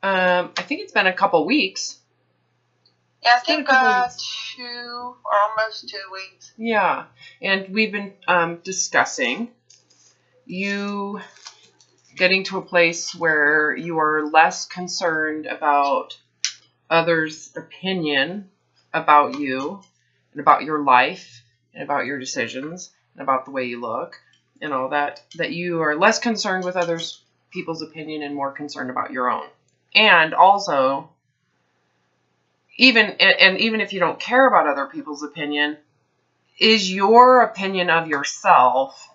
I think it's been a couple weeks. Yeah, I think 2 or almost 2 weeks. Yeah, and we've been discussing you getting to a place where you are less concerned about others' opinion about you and about your life and about your decisions and about the way you look and all that you are less concerned with others people's opinion and more concerned about your own. And also, even if you don't care about other people's opinion, is your opinion of yourself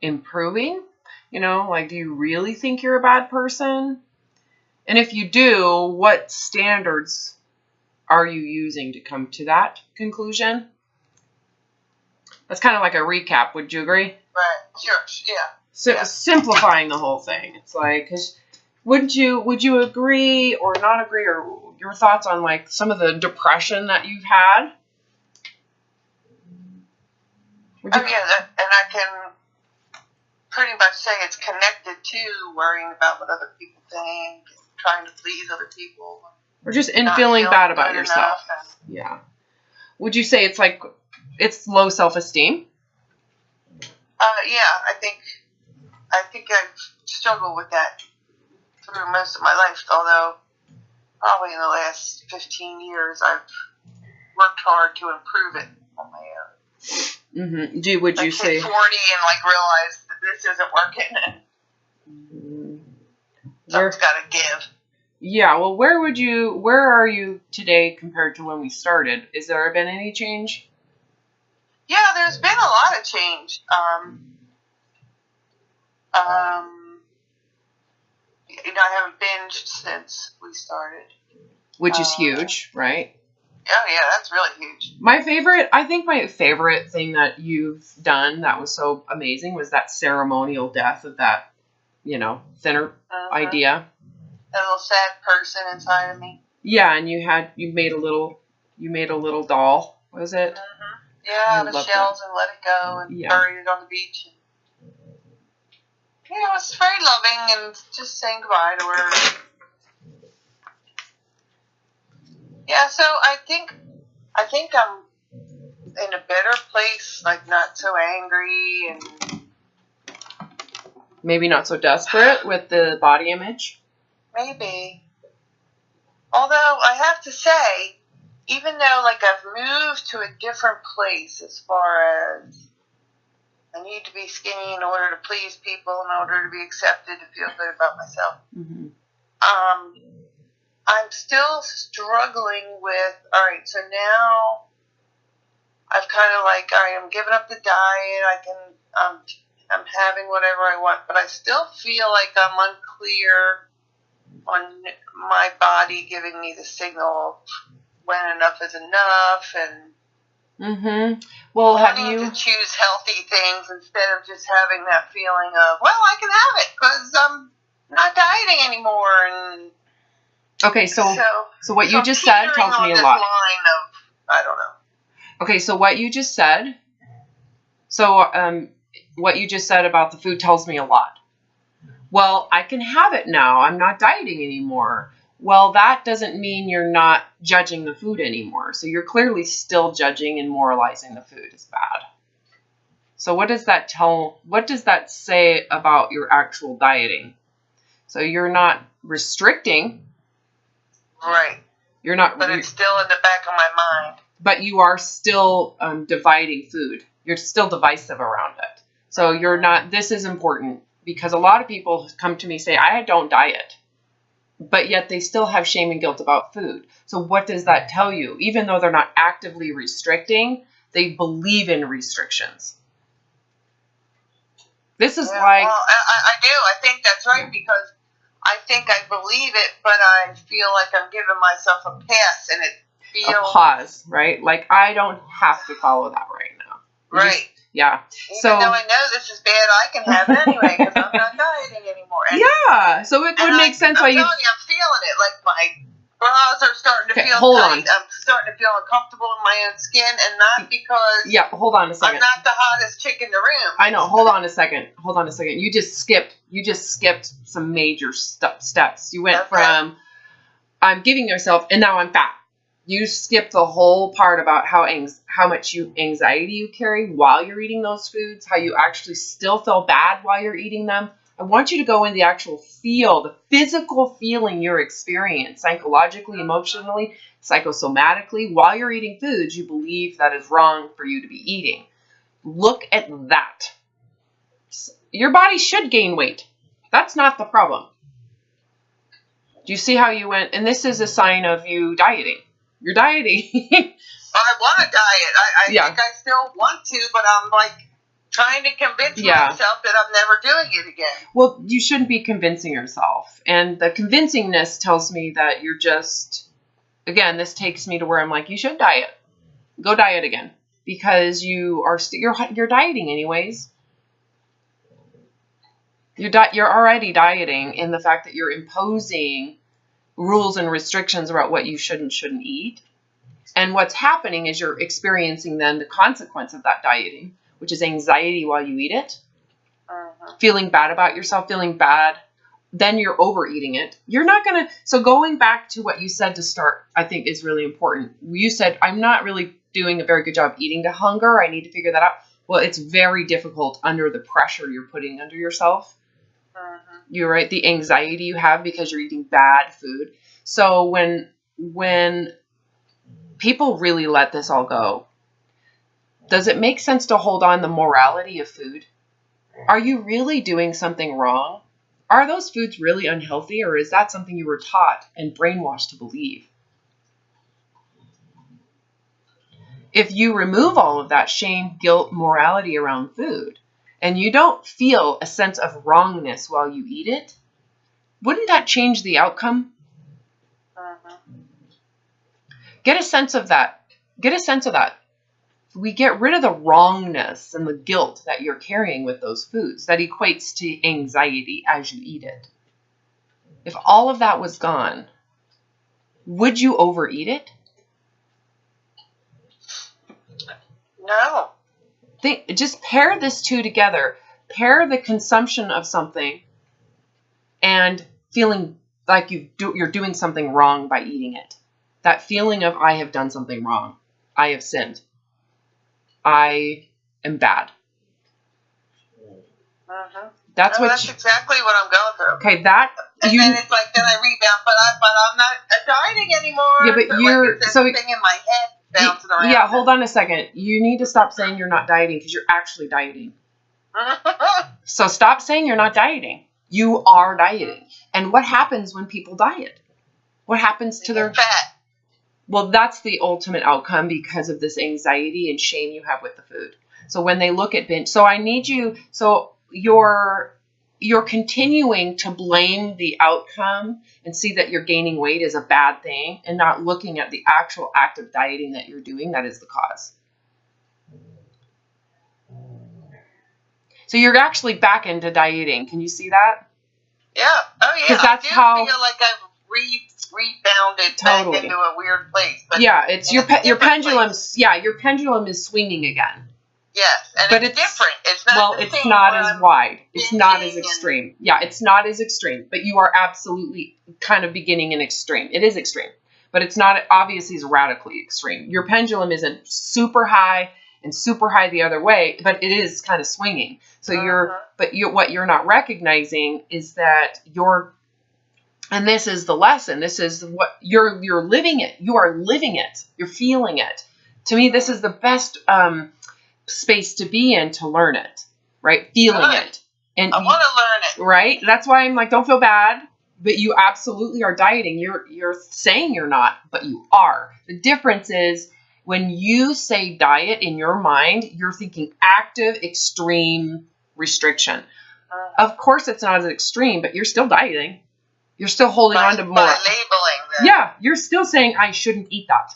improving? You know, like, do you really think you're a bad person? And if you do, what standards are you using to come to that conclusion? That's kind of like a recap. Would you agree? Right. Sure. Yeah. So yeah. Simplifying the whole thing. It's like, 'cause would you agree or not agree, or your thoughts on like some of the depression that you've had? And I can pretty much say it's connected to worrying about what other people think, trying to please other people, or just feeling bad about yourself. Yeah. Would you say it's like it's low self-esteem? Yeah, I think I've struggled with that through most of my life, although probably in the last 15 years I've worked hard to improve it on my own. Mm-hmm. Would you say 40 and like realize that this isn't working and something's got to give. Yeah, well, where are you today compared to when we started? Has there been any change? Yeah, there's been a lot of change. I haven't binged since we started. Which is huge, right? Oh, yeah, that's really huge. I think my favorite thing that you've done that was so amazing was that ceremonial death of that, thinner idea. That little sad person inside of me. Yeah, and you made a little doll, was it? Mm-hmm. Yeah, the shells and let it go and buried it on the beach. Yeah, it was very loving and just saying goodbye to her. Yeah, so I think I'm in a better place, like not so angry and maybe not so desperate with the body image. Maybe. Although I have to say, even though like I've moved to a different place as far as I need to be skinny in order to please people, in order to be accepted, to feel good about myself. Mm-hmm. I'm still struggling with, all right, so now I've kind of like, all right, I'm giving up the diet. I'm having whatever I want, but I still feel like I'm unclear on my body giving me the signal when enough is enough, and well, wanting to choose healthy things instead of just having that feeling of, well, I can have it because I'm not dieting anymore. And okay, so what you just said tells me a lot. Line of, I don't know. Okay, so what you just said, what you just said about the food tells me a lot. Well, I can have it now. I'm not dieting anymore. Well, that doesn't mean you're not judging the food anymore. So you're clearly still judging and moralizing the food as bad. So what does that say about your actual dieting? So you're not restricting. Right. You're not. But it's still in the back of my mind. But you are still dividing food. You're still divisive around it. So you're not, this is important because a lot of people come to me and say, I don't diet. But yet they still have shame and guilt about food. So what does that tell you? Even though they're not actively restricting, they believe in restrictions. This is like... Well, I do. I think that's right because I think I believe it, but I feel like I'm giving myself a pass and it feels... A pause, right? Like, I don't have to follow that right now. Right. Yeah. Even though I know this is bad, I can have it anyway because I'm not dieting anymore. And so it would make sense why you... I'm feeling it. Like bras are starting to feel hold tight. on. I'm starting to feel uncomfortable in my own skin, and not because hold on a second. I'm not the hottest chick in the room. I know. Hold on a second. You just skipped some major steps. You went from I'm giving yourself, and now I'm fat. You skipped the whole part about how much anxiety you carry while you're eating those foods, how you actually still feel bad while you're eating them. I want you to go in the actual the physical feeling you're experiencing, psychologically, emotionally, psychosomatically, while you're eating foods you believe that is wrong for you to be eating. Look at that. Your body should gain weight. That's not the problem. Do you see how you went? And this is a sign of you dieting. You're dieting. I want to diet. I think I still want to, but I'm like trying to convince myself that I'm never doing it again. Well, you shouldn't be convincing yourself. And the convincingness tells me that you're just, again, this takes me to where I'm like, you should diet. Go diet again. Because you're dieting anyways. You're already dieting in the fact that you're imposing rules and restrictions about what you should and shouldn't eat. And what's happening is you're experiencing then the consequence of that dieting, which is anxiety while you eat it, feeling bad about yourself, feeling bad. Then you're overeating it. You're not going to. So going back to what you said to start, I think is really important. You said, I'm not really doing a very good job eating to hunger. I need to figure that out. Well, it's very difficult under the pressure you're putting under yourself. You're right. The anxiety you have because you're eating bad food. So when people really let this all go, does it make sense to hold on the morality of food? Are you really doing something wrong? Are those foods really unhealthy, or is that something you were taught and brainwashed to believe? If you remove all of that shame, guilt, morality around food, and you don't feel a sense of wrongness while you eat it, wouldn't that change the outcome? Get a sense of that. We get rid of the wrongness and the guilt that you're carrying with those foods that equates to anxiety as you eat it. If all of that was gone, would you overeat it? No. Just pair this two together. Pair the consumption of something and feeling like you're doing something wrong by eating it. That feeling of, I have done something wrong. I have sinned. I am bad. That's exactly what I'm going through. Okay, then it's like, then I rebound, but I'm not dieting anymore. Yeah, but you're thing in my head bouncing around. Yeah, hold on a second. You need to stop saying you're not dieting because you're actually dieting. So stop saying you're not dieting. You are dieting. And what happens when people diet? What happens to their fat? Well, that's the ultimate outcome because of this anxiety and shame you have with the food. So when they look at binge, so I need you, so you're continuing to blame the outcome and see that you're gaining weight is a bad thing and not looking at the actual act of dieting that you're doing that is the cause. So you're actually back into dieting. Can you see that? Yeah. Oh, yeah. That's I do how, feel like I've rebounded back into a weird place. But yeah, it's your pendulum. Yeah, your pendulum is swinging again. Yes, and it's different. It's not. Well, it's not as wide. It's not as extreme. Yeah, it's not as extreme. But you are absolutely kind of beginning an extreme. It is extreme, but it's not obviously as radically extreme. Your pendulum isn't super high and super high the other way, but it is kind of swinging. So what you're not recognizing is that and this is the lesson. This is what you're living it. You are living it. You're feeling it. To me, this is the best space to be in to learn it, right? Feeling it. And I want to learn it. Right? That's why I'm like, don't feel bad, but you absolutely are dieting. You're saying you're not, but you are. The difference is when you say diet in your mind, you're thinking active, extreme restriction. Of course, it's not as extreme, but you're still dieting. You're still holding on to more. By labeling them. Yeah, you're still saying, I shouldn't eat that.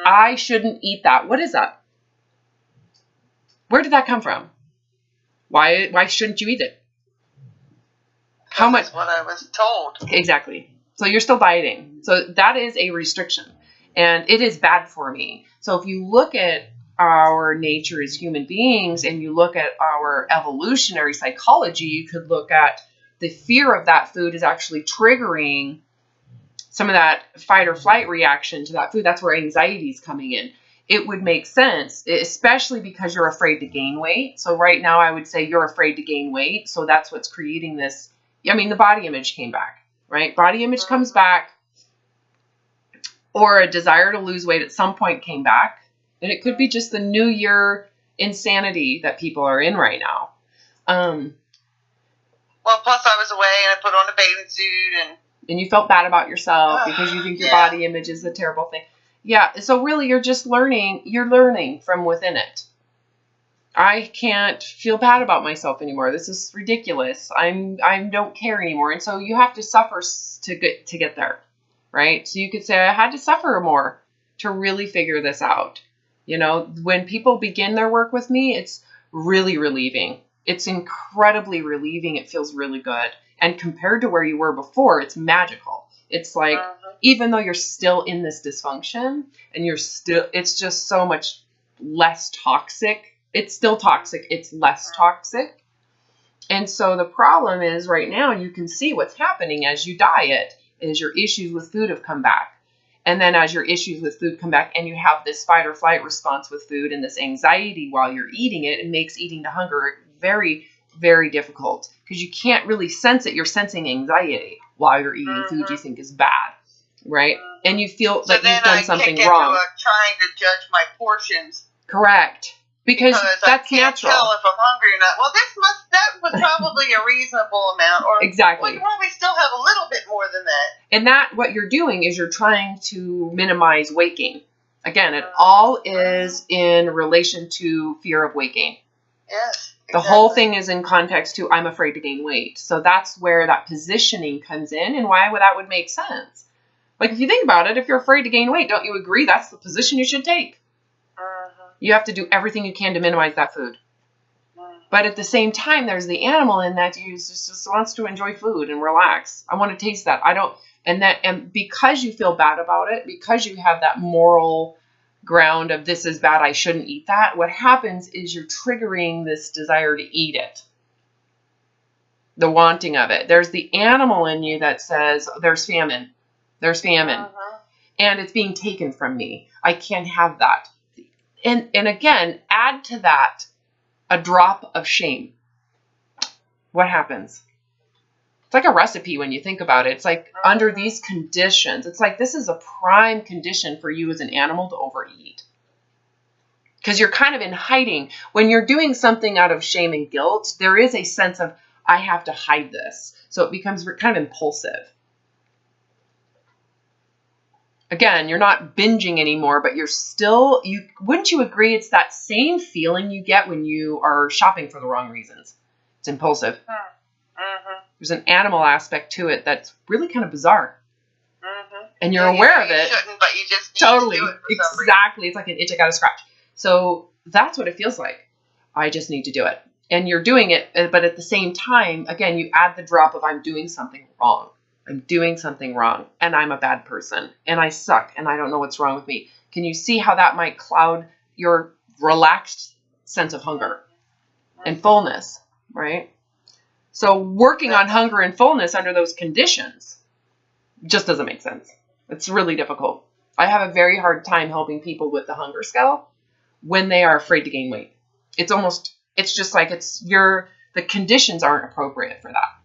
I shouldn't eat that. What is that? Where did that come from? Why shouldn't you eat it? How much? That's what I was told. Exactly. So you're still dieting. So that is a restriction. And it is bad for me. So if you look at our nature as human beings and you look at our evolutionary psychology, you could look at the fear of that food is actually triggering some of that fight or flight reaction to that food. That's where anxiety is coming in. It would make sense, especially because you're afraid to gain weight. So right now I would say you're afraid to gain weight. So that's what's creating this. I mean, the body image came back, right? Body image comes back, or a desire to lose weight at some point came back. And it could be just the new year insanity that people are in right now. Well, plus I was away and I put on a bathing suit and you felt bad about yourself because you think your body image is a terrible thing. Yeah. So really you're just learning. You're learning from within it. I can't feel bad about myself anymore. This is ridiculous. I don't care anymore. And so you have to suffer to get there. Right. So you could say I had to suffer more to really figure this out. You know, when people begin their work with me, it's really relieving. It's incredibly relieving. It feels really good. And compared to where you were before, it's magical. It's like, even though you're still in this dysfunction and it's just so much less toxic. It's still toxic. It's less toxic. And so the problem is right now you can see what's happening as you diet is your issues with food have come back. And then as your issues with food come back and you have this fight or flight response with food and this anxiety while you're eating it, it makes eating to hunger very, very difficult because you can't really sense it. You're sensing anxiety while you're eating food you think is bad, right? And you feel like you've done something wrong. Trying to judge my portions. Correct. Because that's natural. I can't tell if I'm hungry or not. Well, that was probably a reasonable amount. Or exactly. We probably still have a little bit more than that. And what you're doing is you're trying to minimize weight gain. Again, it all is in relation to fear of weight gain. Yes. The whole thing is in context to I'm afraid to gain weight. So that's where that positioning comes in and why that would make sense. Like if you think about it, if you're afraid to gain weight, don't you agree that's the position you should take? You have to do everything you can to minimize that food. But at the same time, there's the animal in that you just wants to enjoy food and relax. I want to taste that. And because you feel bad about it, because you have that moral ground of this is bad, I shouldn't eat that, what happens is you're triggering this desire to eat it. The wanting of it. There's the animal in you that says, there's famine. There's famine. And it's being taken from me. I can't have that. And again, add to that a drop of shame. What happens? It's like a recipe when you think about it. It's like under these conditions, it's like this is a prime condition for you as an animal to overeat. Because you're kind of in hiding. When you're doing something out of shame and guilt, there is a sense of, I have to hide this. So it becomes kind of impulsive. Again, you're not binging anymore, but you're still, wouldn't you agree it's that same feeling you get when you are shopping for the wrong reasons? It's impulsive. There's an animal aspect to it that's really kind of bizarre. And you're aware of it. You shouldn't, but you just need totally. to do it for Exactly. It's like an itch I gotta scratch. So that's what it feels like. I just need to do it. And you're doing it, but at the same time, again, you add the drop of I'm doing something wrong. I'm doing something wrong and I'm a bad person and I suck and I don't know what's wrong with me. Can you see how that might cloud your relaxed sense of hunger and fullness, right? So working on hunger and fullness under those conditions just doesn't make sense. It's really difficult. I have a very hard time helping people with the hunger scale when they are afraid to gain weight. It's just like the conditions aren't appropriate for that.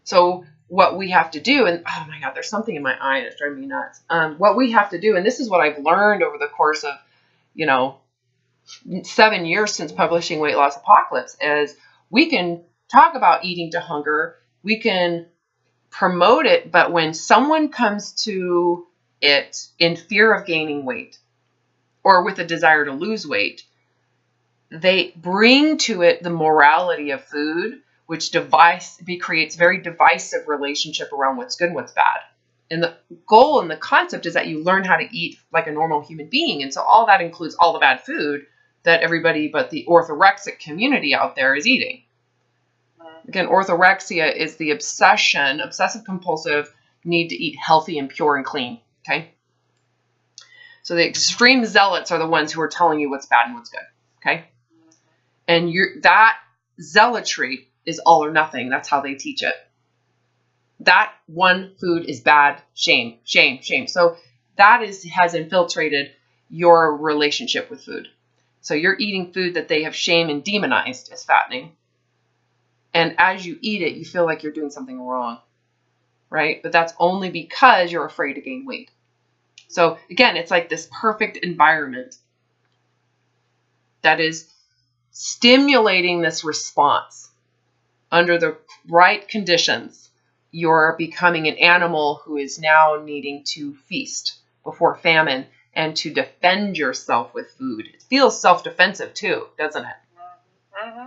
So what we have to do, and oh my God, there's something in my eye that's driving me nuts. What we have to do, and this is what I've learned over the course of, 7 years since publishing Weight Loss Apocalypse, is we can talk about eating to hunger. We can promote it, but when someone comes to it in fear of gaining weight or with a desire to lose weight, they bring to it the morality of food, which creates very divisive relationship around what's good and what's bad. And the goal and the concept is that you learn how to eat like a normal human being. And so all that includes all the bad food that everybody but the orthorexic community out there is eating. Again, orthorexia is the obsessive compulsive need to eat healthy and pure and clean. Okay. So the extreme zealots are the ones who are telling you what's bad and what's good. Okay. And that zealotry is all or nothing. That's how they teach it. That one food is bad. Shame, shame, shame. So that has infiltrated your relationship with food. So you're eating food that they have shamed and demonized as fattening. And as you eat it, you feel like you're doing something wrong, right? But that's only because you're afraid to gain weight. So again, it's like this perfect environment that is stimulating this response. Under the right conditions, you're becoming an animal who is now needing to feast before famine and to defend yourself with food. It feels self-defensive too, doesn't it? Mm-hmm.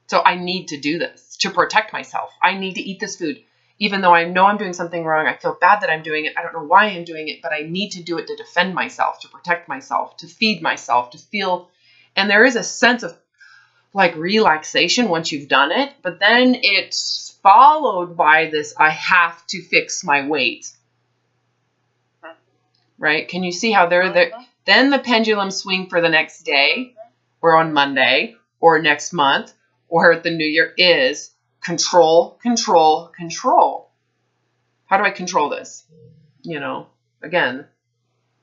So I need to do this to protect myself. I need to eat this food. Even though I know I'm doing something wrong, I feel bad that I'm doing it. I don't know why I'm doing it, but I need to do it to defend myself, to protect myself, to feed myself, to feel. And there is a sense of like relaxation once you've done it, but then it's followed by this, I have to fix my weight. Right? Can you see how then the pendulum swing for the next day or on Monday or next month or at the new year is control, control, control. How do I control this? You know, again,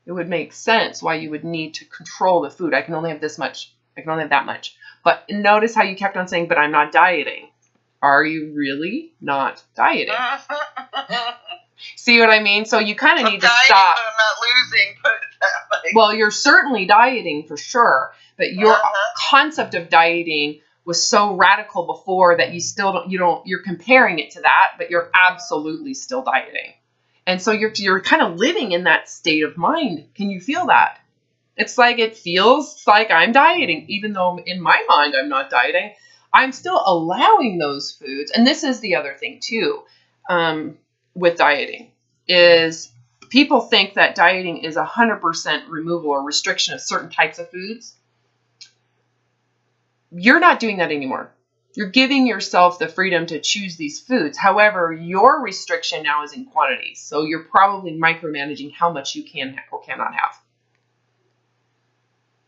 it would make sense why you would need to control the food. I can only have this much. I can only have that much. But notice how you kept on saying, but I'm not dieting. Are you really not dieting? See what I mean? So you kind of need to stop. But I'm not losing, put it that way. Well, you're certainly dieting for sure, but your concept of dieting was so radical before that you're comparing it to that, but you're absolutely still dieting. And so you're kind of living in that state of mind. Can you feel that? It's like it feels like I'm dieting, even though in my mind I'm not dieting. I'm still allowing those foods. And this is the other thing too, with dieting, is people think that dieting is 100% removal or restriction of certain types of foods. You're not doing that anymore. You're giving yourself the freedom to choose these foods. However, your restriction now is in quantities. So you're probably micromanaging how much you can or cannot have.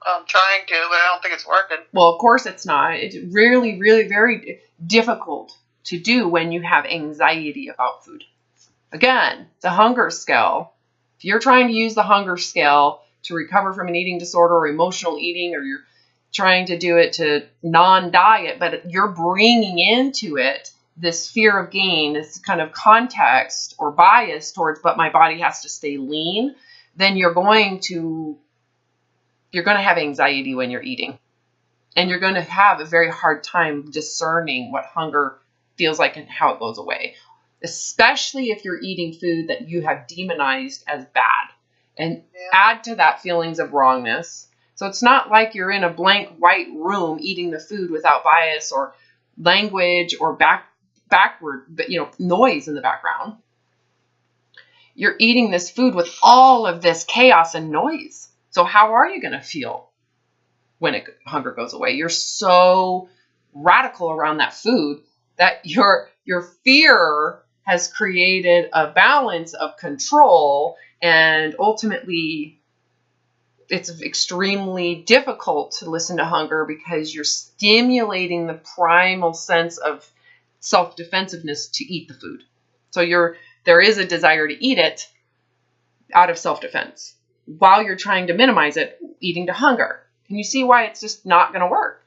I'm trying to, but I don't think it's working. Well, of course it's not. It's really, really very difficult to do when you have anxiety about food. Again, the hunger scale. If you're trying to use the hunger scale to recover from an eating disorder or emotional eating, or you're trying to do it to non-diet, but you're bringing into it this fear of gain, this kind of context or bias towards, but my body has to stay lean, then you're going to have anxiety when you're eating. And you're going to have a very hard time discerning what hunger feels like and how it goes away. Especially if you're eating food that you have demonized as bad. And add to that feelings of wrongness. So it's not like you're in a blank white room eating the food without bias or language or backward, but noise in the background. You're eating this food with all of this chaos and noise. So how are you going to feel when hunger goes away? You're so radical around that food that your fear has created a balance of control, and ultimately it's extremely difficult to listen to hunger because you're stimulating the primal sense of self-defensiveness to eat the food. So there is a desire to eat it out of self-defense, while you're trying to minimize it, eating to hunger. Can you see why it's just not going to work?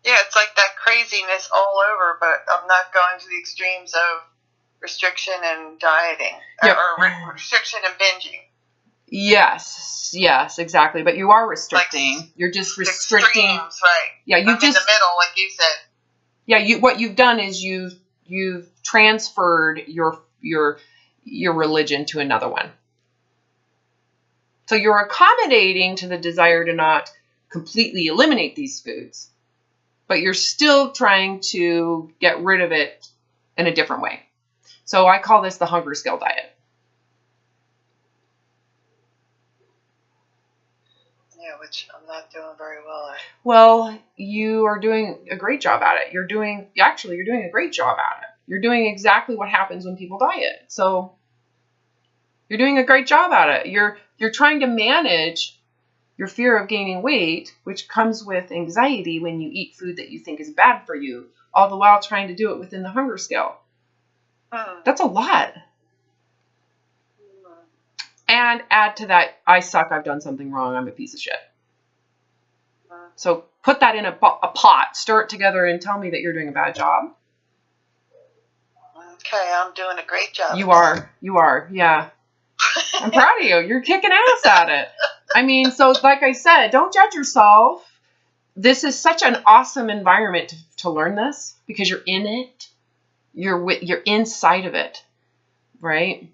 Yeah, it's like that craziness all over, but I'm not going to the extremes of restriction and dieting, or restriction and binging. Yes, exactly. But you are restricting. Like, you're just restricting. Extremes, right? Yeah, I'm in the middle, like you said. Yeah, what you've done is you've transferred your religion to another one. So you're accommodating to the desire to not completely eliminate these foods, but you're still trying to get rid of it in a different way. So I call this the hunger scale diet. Yeah, which I'm not doing very well at. Well, you are doing a great job at it. You're doing a great job at it. You're doing exactly what happens when people diet. So you're doing a great job at it. You're trying to manage your fear of gaining weight, which comes with anxiety when you eat food that you think is bad for you, all the while trying to do it within the hunger scale. That's a lot. And add to that, I suck, I've done something wrong, I'm a piece of shit. So put that in a pot, stir it together, and tell me that you're doing a bad job. Okay, I'm doing a great job. You are, yeah. I'm proud of you. You're kicking ass at it. I mean, so like I said, don't judge yourself. This is such an awesome environment to learn this because you're in it. You're inside of it, right?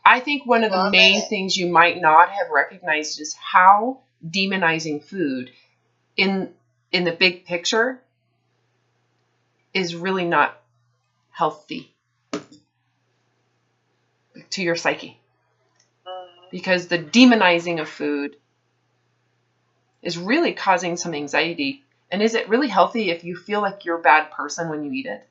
I think one of the main things you might not have recognized is how demonizing food in the big picture is really not healthy to your psyche. Because the demonizing of food is really causing some anxiety. And is it really healthy if you feel like you're a bad person when you eat it?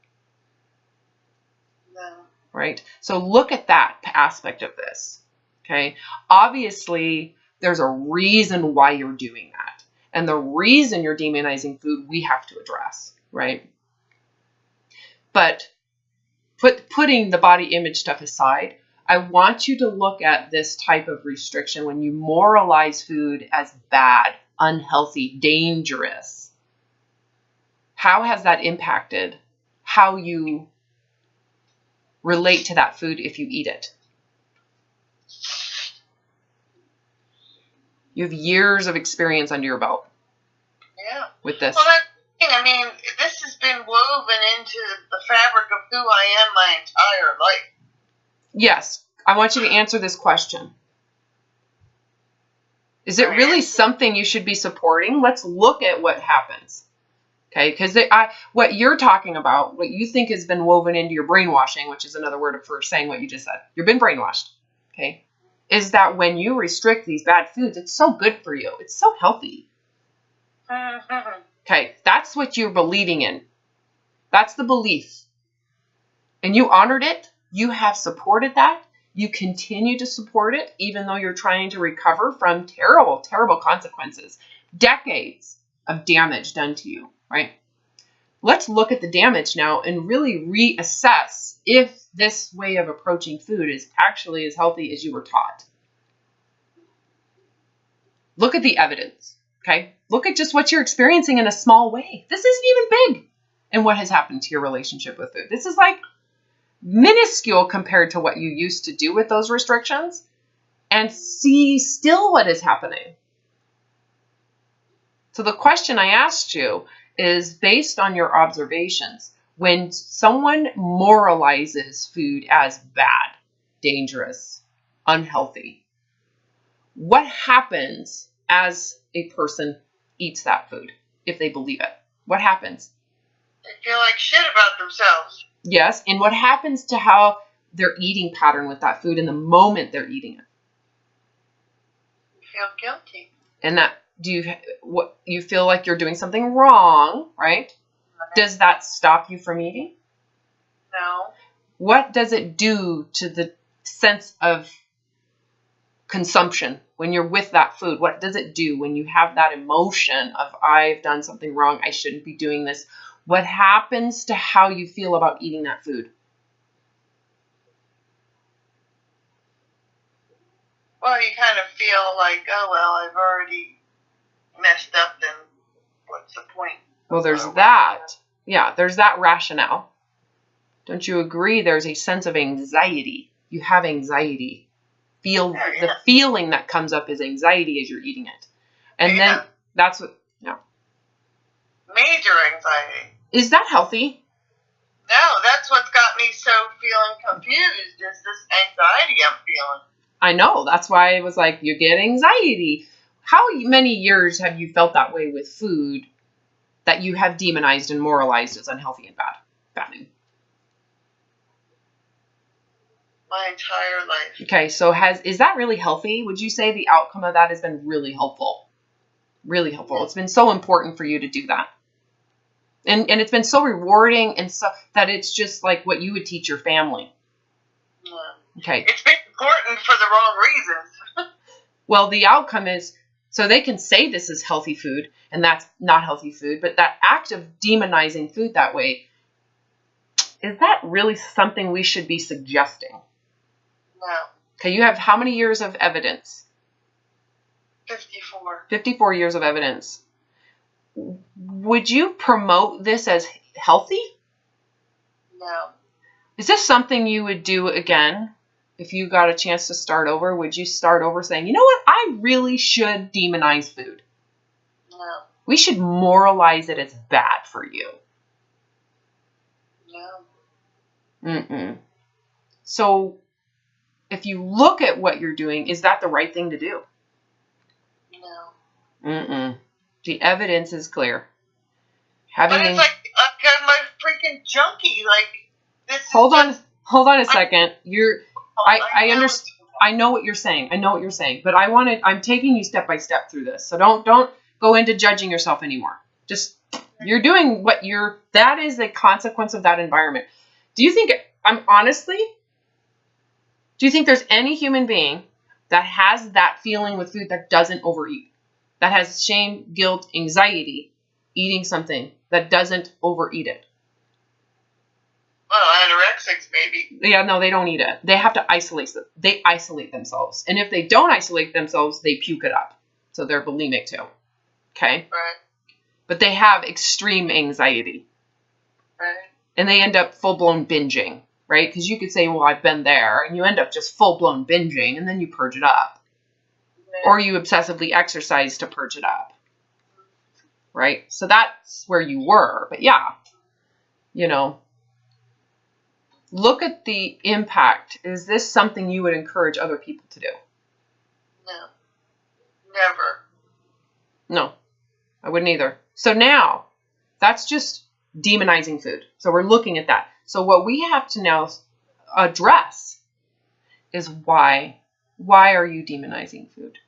No. Right? So look at that aspect of this. Okay? Obviously, there's a reason why you're doing that. And the reason you're demonizing food, we have to address. Right? But putting the body image stuff aside, I want you to look at this type of restriction when you moralize food as bad, unhealthy, dangerous. How has that impacted how you relate to that food if you eat it? You have years of experience under your belt. Yeah. With this. Well, I mean, this has been woven into the fabric of who I am my entire life. Yes. I want you to answer this question. Is it really something you should be supporting? Let's look at what happens. Okay? Because what you're talking about, what you think has been woven into your brainwashing, which is another word for saying what you just said. You've been brainwashed. Okay? Is that when you restrict these bad foods, it's so good for you. It's so healthy. Okay? That's what you're believing in. That's the belief. And you honored it. You have supported that. You continue to support it, even though you're trying to recover from terrible, terrible consequences. Decades of damage done to you, right? Let's look at the damage now and really reassess if this way of approaching food is actually as healthy as you were taught. Look at the evidence, okay? Look at just what you're experiencing in a small way. This isn't even big. And what has happened to your relationship with food. This is like minuscule compared to what you used to do with those restrictions, and see still what is happening. So the question I asked you is based on your observations. When someone moralizes food as bad, dangerous, unhealthy, what happens as a person eats that food if they believe it? What happens? They feel like shit about themselves. Yes, and what happens to how their eating pattern with that food in the moment they're eating it? Feel guilty. And that you feel like you're doing something wrong, right? Does that stop you from eating? No. What does it do to the sense of consumption when you're with that food? What does it do when you have that emotion of I've done something wrong, I shouldn't be doing this? What happens to how you feel about eating that food? Well, you kind of feel like, oh, well, I've already messed up, then what's the point? Well, there's that. Yeah, there's that rationale. Don't you agree there's a sense of anxiety? You have anxiety. The feeling that comes up is anxiety as you're eating it. And then that's what, Major anxiety. Is that healthy? No, that's what's got me so feeling confused, is this anxiety I'm feeling. I know. That's why I was like, you get anxiety. How many years have you felt that way with food that you have demonized and moralized as unhealthy and bad? My entire life. Okay, so is that really healthy? Would you say the outcome of that has been really helpful? Really helpful. It's been so important for you to do that. And it's been so rewarding and so that it's just like what you would teach your family. Yeah. Okay. It's been important for the wrong reasons. Well, the outcome is, so they can say this is healthy food and that's not healthy food, but that act of demonizing food that way, is that really something we should be suggesting? No. Okay, you have how many years of evidence? 54. 54 years of evidence. Would you promote this as healthy? No. Is this something you would do again? If you got a chance to start over, would you start over saying, you know what, I really should demonize food? No. We should moralize it as bad for you. No. Mm-mm. So if you look at what you're doing, is that the right thing to do? No. Mm-mm. The evidence is clear. But it's like I've got my freaking junkie. Like this. Hold on a second. I know what you're saying. But I'm taking you step by step through this. So don't go into judging yourself anymore. Just you're doing that is the consequence of that environment. Do you think there's any human being that has that feeling with food that doesn't overeat? That has shame, guilt, anxiety, eating something that doesn't overeat it? Well, anorexics maybe. Yeah, no, they don't eat it. They have to isolate them. They isolate themselves. And if they don't isolate themselves, they puke it up. So they're bulimic too. Okay? Right. But they have extreme anxiety. Right. And they end up full-blown binging, right? Because you could say, well, I've been there. And you end up just full-blown binging, and then you purge it up. Right. Or you obsessively exercise to purge it up. Right? So that's where you were. But yeah, look at the impact. Is this something you would encourage other people to do? No. Never. No, I wouldn't either. So now, that's just demonizing food. So we're looking at that. So what we have to now address is why. Why are you demonizing food?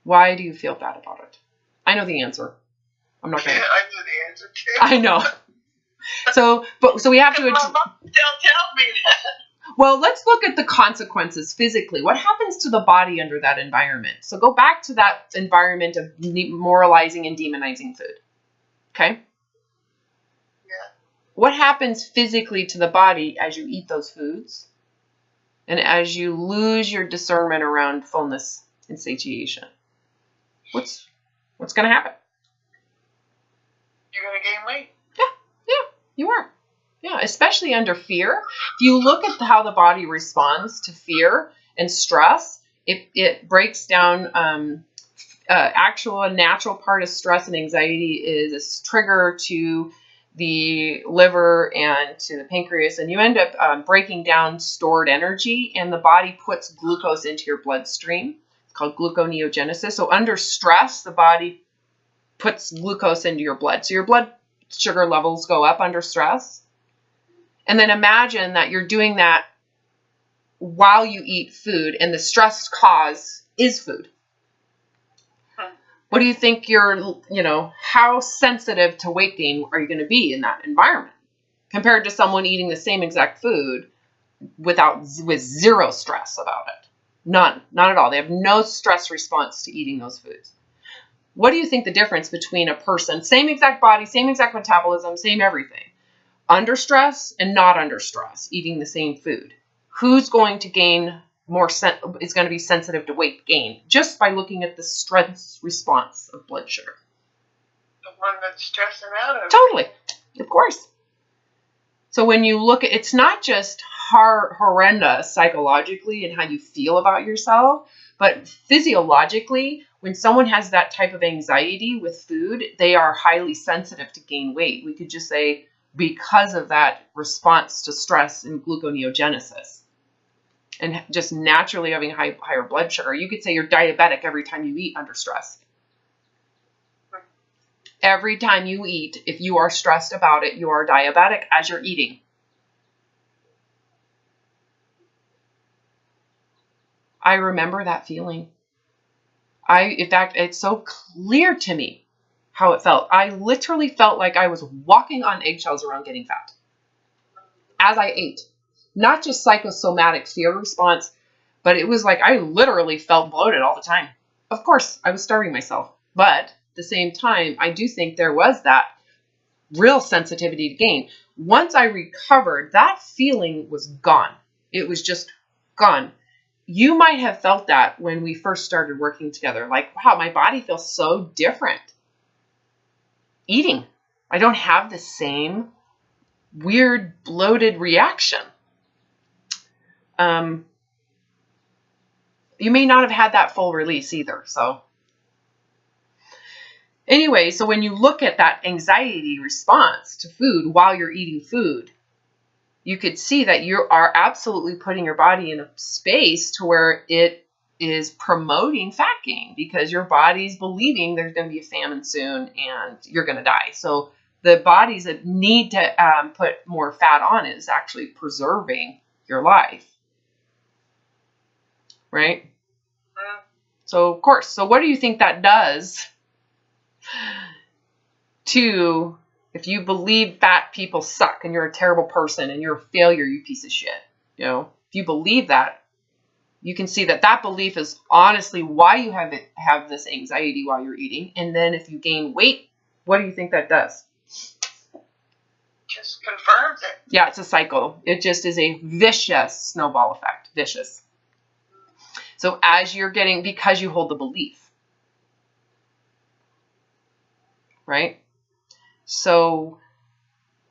Why do you feel bad about it? I know the answer. I'm not going to. Yeah, I know the answer too. I know. So we have to. My mom tell me that. Well, let's look at the consequences physically. What happens to the body under that environment? So go back to that environment of moralizing and demonizing food. Okay? Yeah. What happens physically to the body as you eat those foods and as you lose your discernment around fullness and satiation? What's going to happen? You're going to gain weight. Yeah, you are. Yeah, especially under fear. If you look at how the body responds to fear and stress, it breaks down actual natural part of stress and anxiety is a trigger to the liver and to the pancreas, and you end up breaking down stored energy, and the body puts glucose into your bloodstream. It's called gluconeogenesis. So under stress, the body puts glucose into your blood. So your blood sugar levels go up under stress. And then imagine that you're doing that while you eat food, and the stress cause is food. What do you think how sensitive to weight gain are you going to be in that environment compared to someone eating the same exact food with zero stress about it? None at all. They have no stress response to eating those foods. What do you think the difference between a person, same exact body, same exact metabolism, same everything, under stress and not under stress, eating the same food? Who's going to gain more is going to be sensitive to weight gain just by looking at the stress response of blood sugar? The one that's stressing out of it. Totally. Of course. So when you look at, it's not just horrendous psychologically and how you feel about yourself, but physiologically, when someone has that type of anxiety with food, they are highly sensitive to gain weight. We could just say because of that response to stress and gluconeogenesis. And just naturally having higher blood sugar. You could say you're diabetic every time you eat under stress. Every time you eat, if you are stressed about it, you are diabetic as you're eating. I remember that feeling. In fact, it's so clear to me how it felt. I literally felt like I was walking on eggshells around getting fat as I ate. Not just psychosomatic fear response, but it was like I literally felt bloated all the time. Of course, I was starving myself. But at the same time, I do think there was that real sensitivity to gain. Once I recovered, that feeling was gone. It was just gone. You might have felt that when we first started working together. Like, wow, my body feels so different. Eating. I don't have the same weird bloated reaction. You may not have had that full release either. So anyway, so when you look at that anxiety response to food while you're eating food, you could see that you are absolutely putting your body in a space to where it is promoting fat gain because your body's believing there's going to be a famine soon and you're going to die. So the bodies that need to put more fat on is actually preserving your life. Right? So, of course. So what do you think that does to, if you believe fat people suck and you're a terrible person and you're a failure, you piece of shit, you know, if you believe that, you can see that that belief is honestly why you have this anxiety while you're eating. And then if you gain weight, what do you think that does? Just confirms it. Yeah, it's a cycle. It just is a vicious snowball effect. Vicious. So as you're getting, because you hold the belief, right? So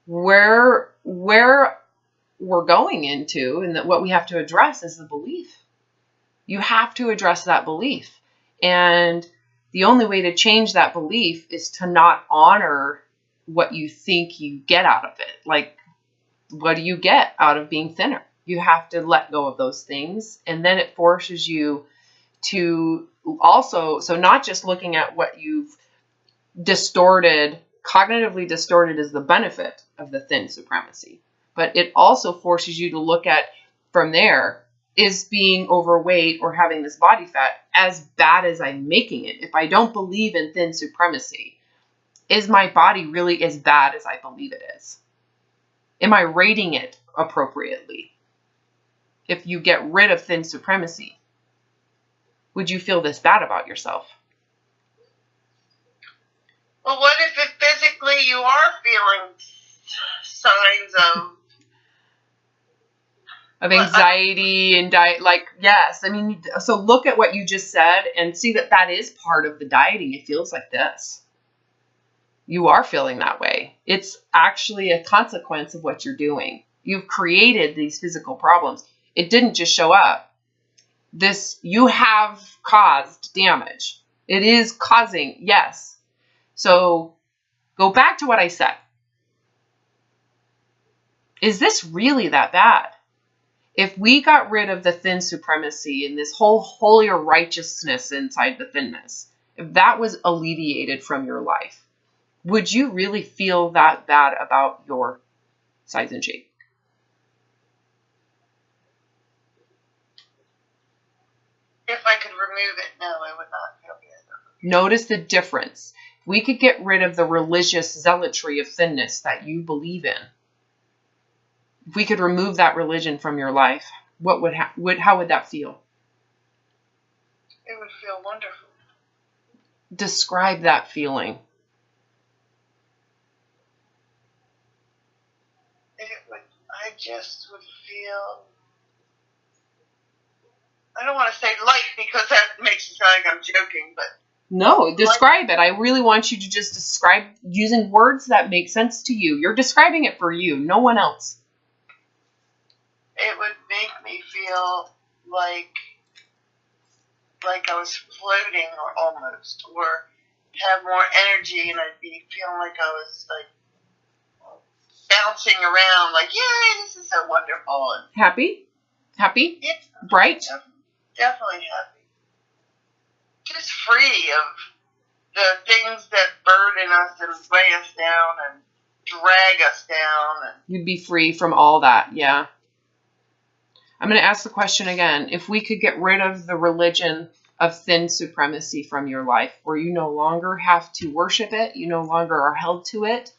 where we're going into and that what we have to address is the belief. You have to address that belief. And the only way to change that belief is to not honor what you think you get out of it. Like, what do you get out of being thinner? You have to let go of those things. And then it forces you to also, so not just looking at what you've distorted, cognitively distorted is the benefit of the thin supremacy. But it also forces you to look at from there, is being overweight or having this body fat as bad as I'm making it? If I don't believe in thin supremacy, is my body really as bad as I believe it is? Am I rating it appropriately? If you get rid of thin supremacy, would you feel this bad about yourself? Well, what if physically you are feeling signs of anxiety and diet? Like, yes. I mean, so look at what you just said and see that that is part of the dieting. It feels like this. You are feeling that way. It's actually a consequence of what you're doing. You've created these physical problems. It didn't just show up. You have caused damage. It is causing, yes. So go back to what I said. Is this really that bad? If we got rid of the thin supremacy and this whole holier righteousness inside the thinness, if that was alleviated from your life, would you really feel that bad about your size and shape? If I could remove it, no, I would not feel good. Notice the difference. If we could get rid of the religious zealotry of thinness that you believe in, if we could remove that religion from your life, how would that feel? It would feel wonderful. Describe that feeling. I just would feel, I don't want to say light because that makes it sound like I'm joking, but. No, describe it. I really want you to just describe using words that make sense to you. You're describing it for you, no one else. It would make me feel like I was floating or almost, or have more energy, and I'd be feeling like I was like bouncing around, like, yay, this is so wonderful. And happy? Yeah, bright? Definitely happy. Just free of the things that burden us and weigh us down and drag us down. And you'd be free from all that, yeah. I'm going to ask the question again. If we could get rid of the religion of thin supremacy from your life, where you no longer have to worship it. You no longer are held to it.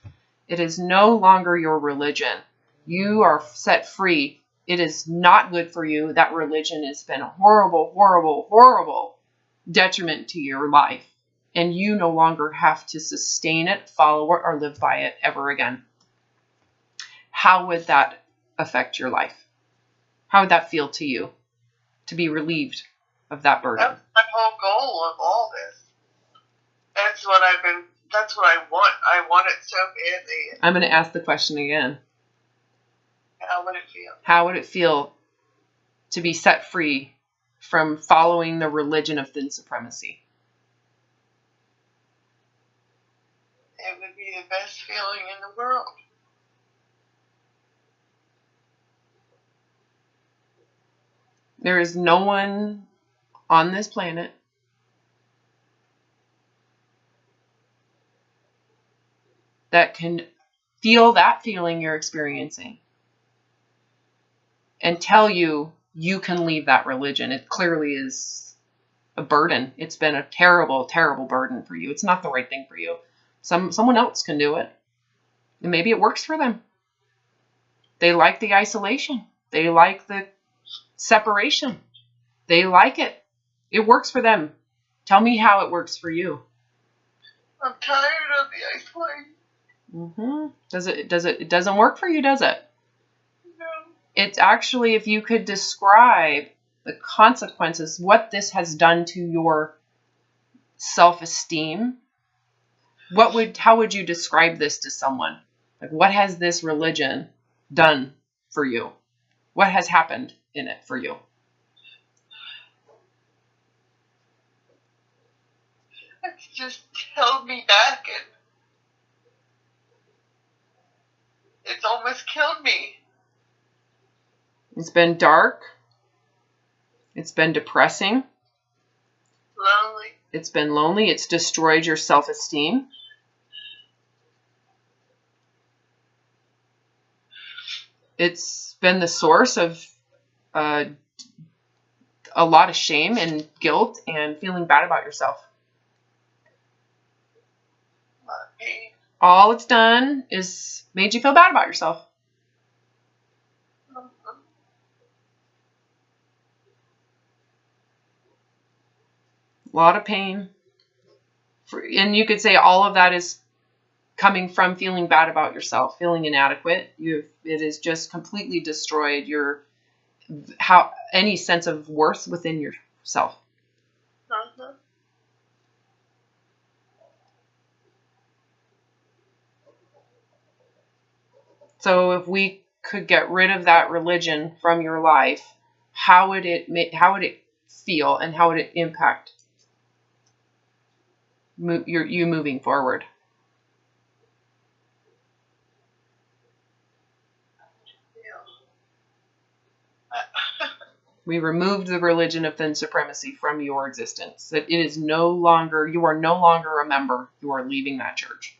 It is no longer your religion. You are set free. It is not good for you. That religion has been a horrible, horrible, horrible detriment to your life. And you no longer have to sustain it, follow it, or live by it ever again. How would that affect your life? How would that feel to you, to be relieved of that burden? That's my whole goal of all this. That's what I want. I want it so badly. I'm going to ask the question again. How would it feel? How would it feel to be set free from following the religion of thin supremacy? It would be the best feeling in the world. There is no one on this planet that can feel that feeling you're experiencing and tell you you can leave that religion. It clearly is a burden. It's been a terrible, terrible burden for you. It's not the right thing for you. Someone else can do it. And maybe it works for them. They like the isolation. They like the separation. They like it. It works for them. Tell me how it works for you. I'm tired of the isolation. It doesn't work for you, does it? No. It's actually, if you could describe the consequences, what this has done to your self-esteem, how would you describe this to someone? Like, what has this religion done for you? What has happened in it for you? It's just held me back, and it's almost killed me. It's been dark. It's been depressing. Lonely. It's been lonely. It's destroyed your self-esteem. It's been the source of a lot of shame and guilt and feeling bad about yourself. A lot of pain. All it's done is made you feel bad about yourself. A lot of pain. And you could say all of that is coming from feeling bad about yourself, feeling inadequate. It has just completely destroyed any sense of worth within yourself. So if we could get rid of that religion from your life, how would it feel, and how would it impact you moving forward? We removed the religion of thin supremacy from your existence. That it is no longer, you are no longer a member. You are leaving that church.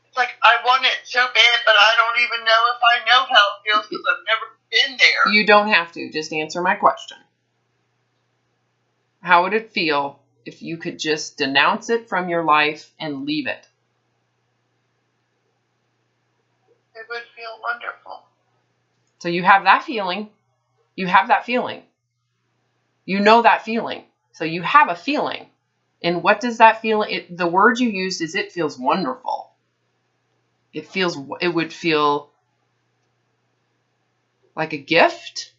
It's like, I want it so bad, but I don't even know if I know how it feels because I've never been there. You don't have to. Just answer my question. How would it feel if you could just denounce it from your life and leave it? It would feel wonderful. So you have that feeling. You have that feeling. You know that feeling. So you have a feeling. And what does that feeling, the word you used is it feels wonderful. It would feel like a gift.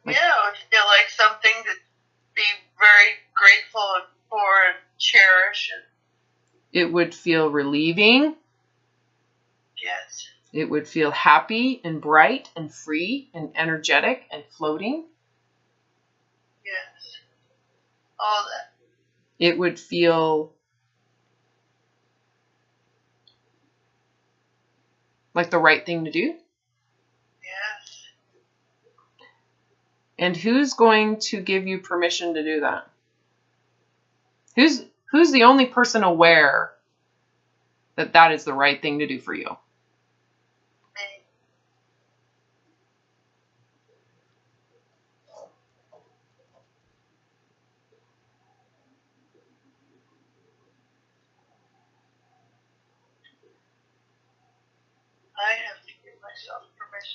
Yeah, it would feel like something to be very grateful for and cherish. It would feel relieving. Yes. It would feel happy and bright and free and energetic and floating. Yes. All that. It would feel like the right thing to do. Yes. And who's going to give you permission to do that? Who's the only person aware that that is the right thing to do for you?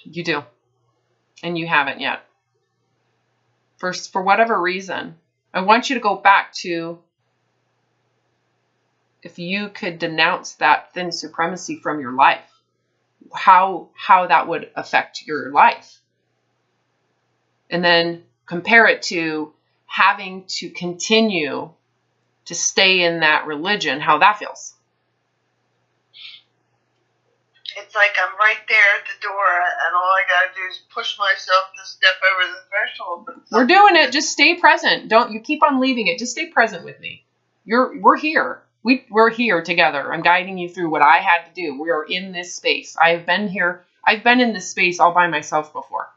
You do. And you haven't yet. For whatever reason. I want you to go back to if you could denounce that thin supremacy from your life, how that would affect your life. And then compare it to having to continue to stay in that religion, how that feels. It's like I'm right there at the door, and all I gotta do is push myself to step over the threshold. We're doing it. Just stay present. Don't you keep on leaving it. Just stay present with me. We're here. We're here together. I'm guiding you through what I had to do. We are in this space. I've been here. I've been in this space all by myself before.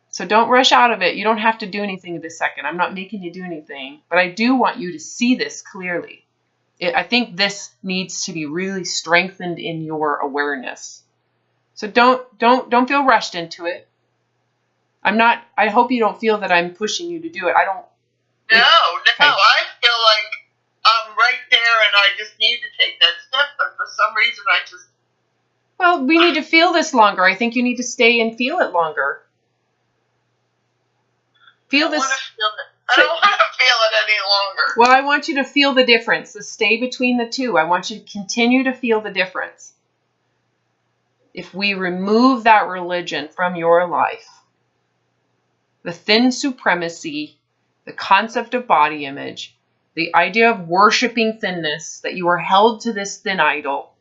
So don't rush out of it. You don't have to do anything this second. I'm not making you do anything, but I do want you to see this clearly. I think this needs to be really strengthened in your awareness. So don't feel rushed into it. I hope you don't feel that I'm pushing you to do it. No, okay. I feel like I'm right there and I just need to take that step, but for some reason Well, we need to feel this longer. I think you need to stay and feel it longer. Feel this. I don't want to feel it any longer. Well, I want you to feel the difference. So stay between the two. I want you to continue to feel the difference. If we remove that religion from your life, the thin supremacy, the concept of body image, the idea of worshiping thinness, that you are held to this thin idol,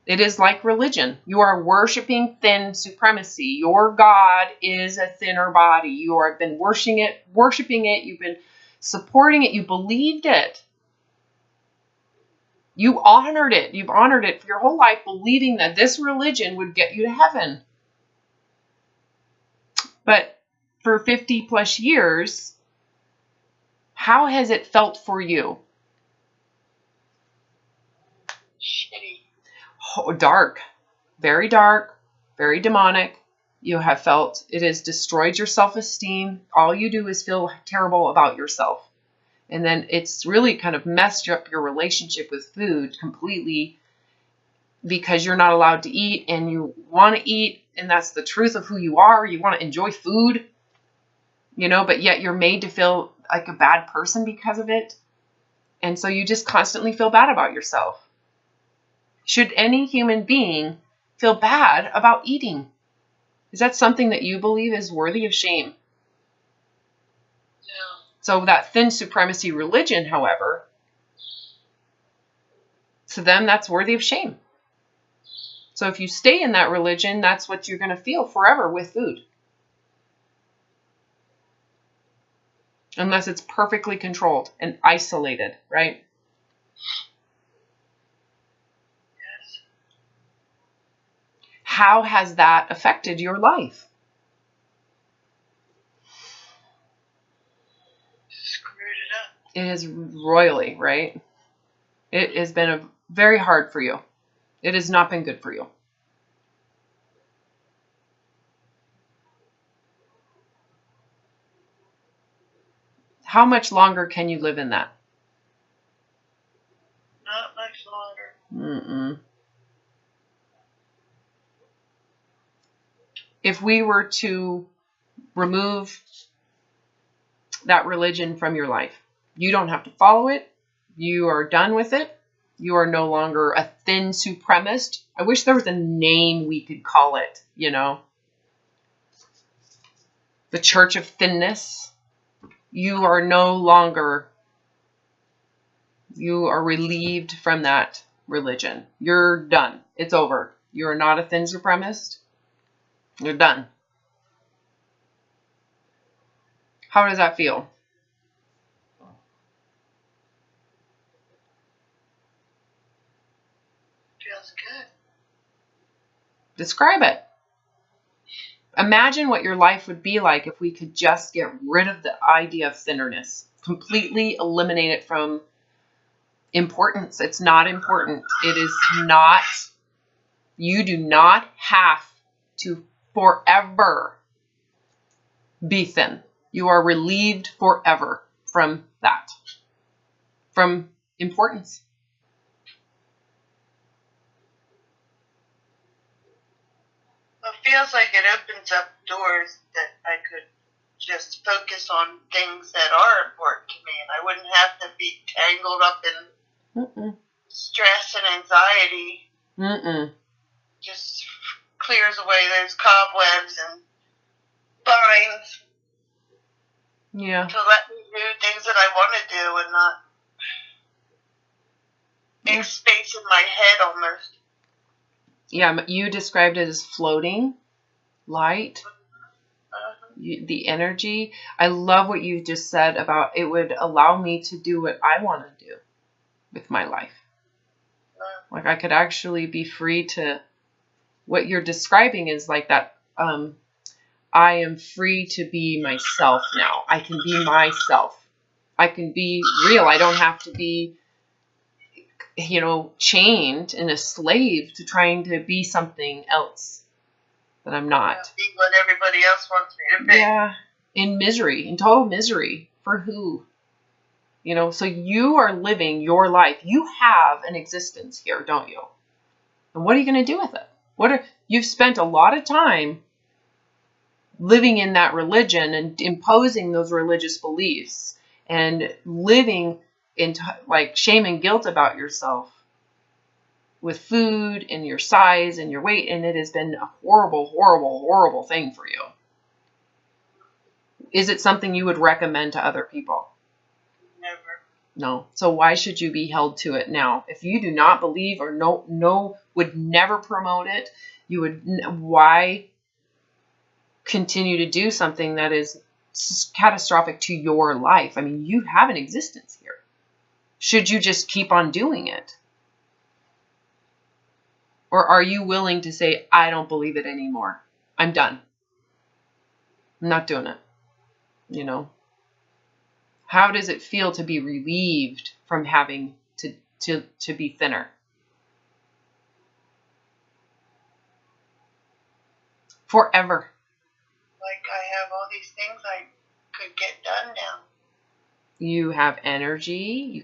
it is like religion. You are worshiping thin supremacy. Your God is a thinner body. You have been worshiping it. You've been supporting it. You believed it. You honored it. You've honored it for your whole life, believing that this religion would get you to heaven. But for 50 plus years, how has it felt for you? Shitty. Oh, dark, very demonic. You have felt it has destroyed your self-esteem. All you do is feel terrible about yourself. And then it's really kind of messed up your relationship with food completely because you're not allowed to eat and you want to eat. And that's the truth of who you are. You want to enjoy food, but yet you're made to feel like a bad person because of it. And so you just constantly feel bad about yourself. Should any human being feel bad about eating? Is that something that you believe is worthy of shame? No. So that thin supremacy religion, however, to them, that's worthy of shame. So if you stay in that religion, that's what you're going to feel forever with food. Unless it's perfectly controlled and isolated, right? How has that affected your life? Screwed it up. It is royally, right? It has been very hard for you. It has not been good for you. How much longer can you live in that? Not much longer. Mm-mm. If we were to remove that religion from your life, you don't have to follow it. You are done with it. You are no longer a thin supremacist. I wish there was a name we could call it, The Church of Thinness. You are no longer, you are relieved from that religion. You're done. It's over. You are not a thin supremacist. You're done. How does that feel? Feels good. Describe it. Imagine what your life would be like if we could just get rid of the idea of thinness. Completely eliminate it from importance. It's not important. It is not. You do not have to forever be thin. You are relieved forever from that. From importance. feels like it opens up doors that I could just focus on things that are important to me, and I wouldn't have to be tangled up in stress and anxiety. Just clears away those cobwebs and binds. Yeah. To let me do things that I want to do and not make space in my head almost. Yeah, you described it as floating, light, the energy. I love what you just said about it would allow me to do what I want to do with my life. Like I could actually be free to, what you're describing is like that, I am free to be myself now. I can be myself. I can be real. I don't have to be, chained and a slave to trying to be something else that I'm not. Be what everybody else wants me to be. Yeah. In misery, in total misery. For who? So you are living your life. You have an existence here, don't you? And what are you going to do with it? You've spent a lot of time living in that religion and imposing those religious beliefs and living in like shame and guilt about yourself with food and your size and your weight. And it has been a horrible, horrible, horrible thing for you. Is it something you would recommend to other people? Never. No. So why should you be held to it now? If you do not believe or would never promote it, why continue to do something that is catastrophic to your life? I mean, you have an existence here. Should you just keep on doing it? Or are you willing to say, I don't believe it anymore. I'm done. I'm not doing it. How does it feel to be relieved from having to be thinner? Forever. Like I have all these things I could get done now. You have energy.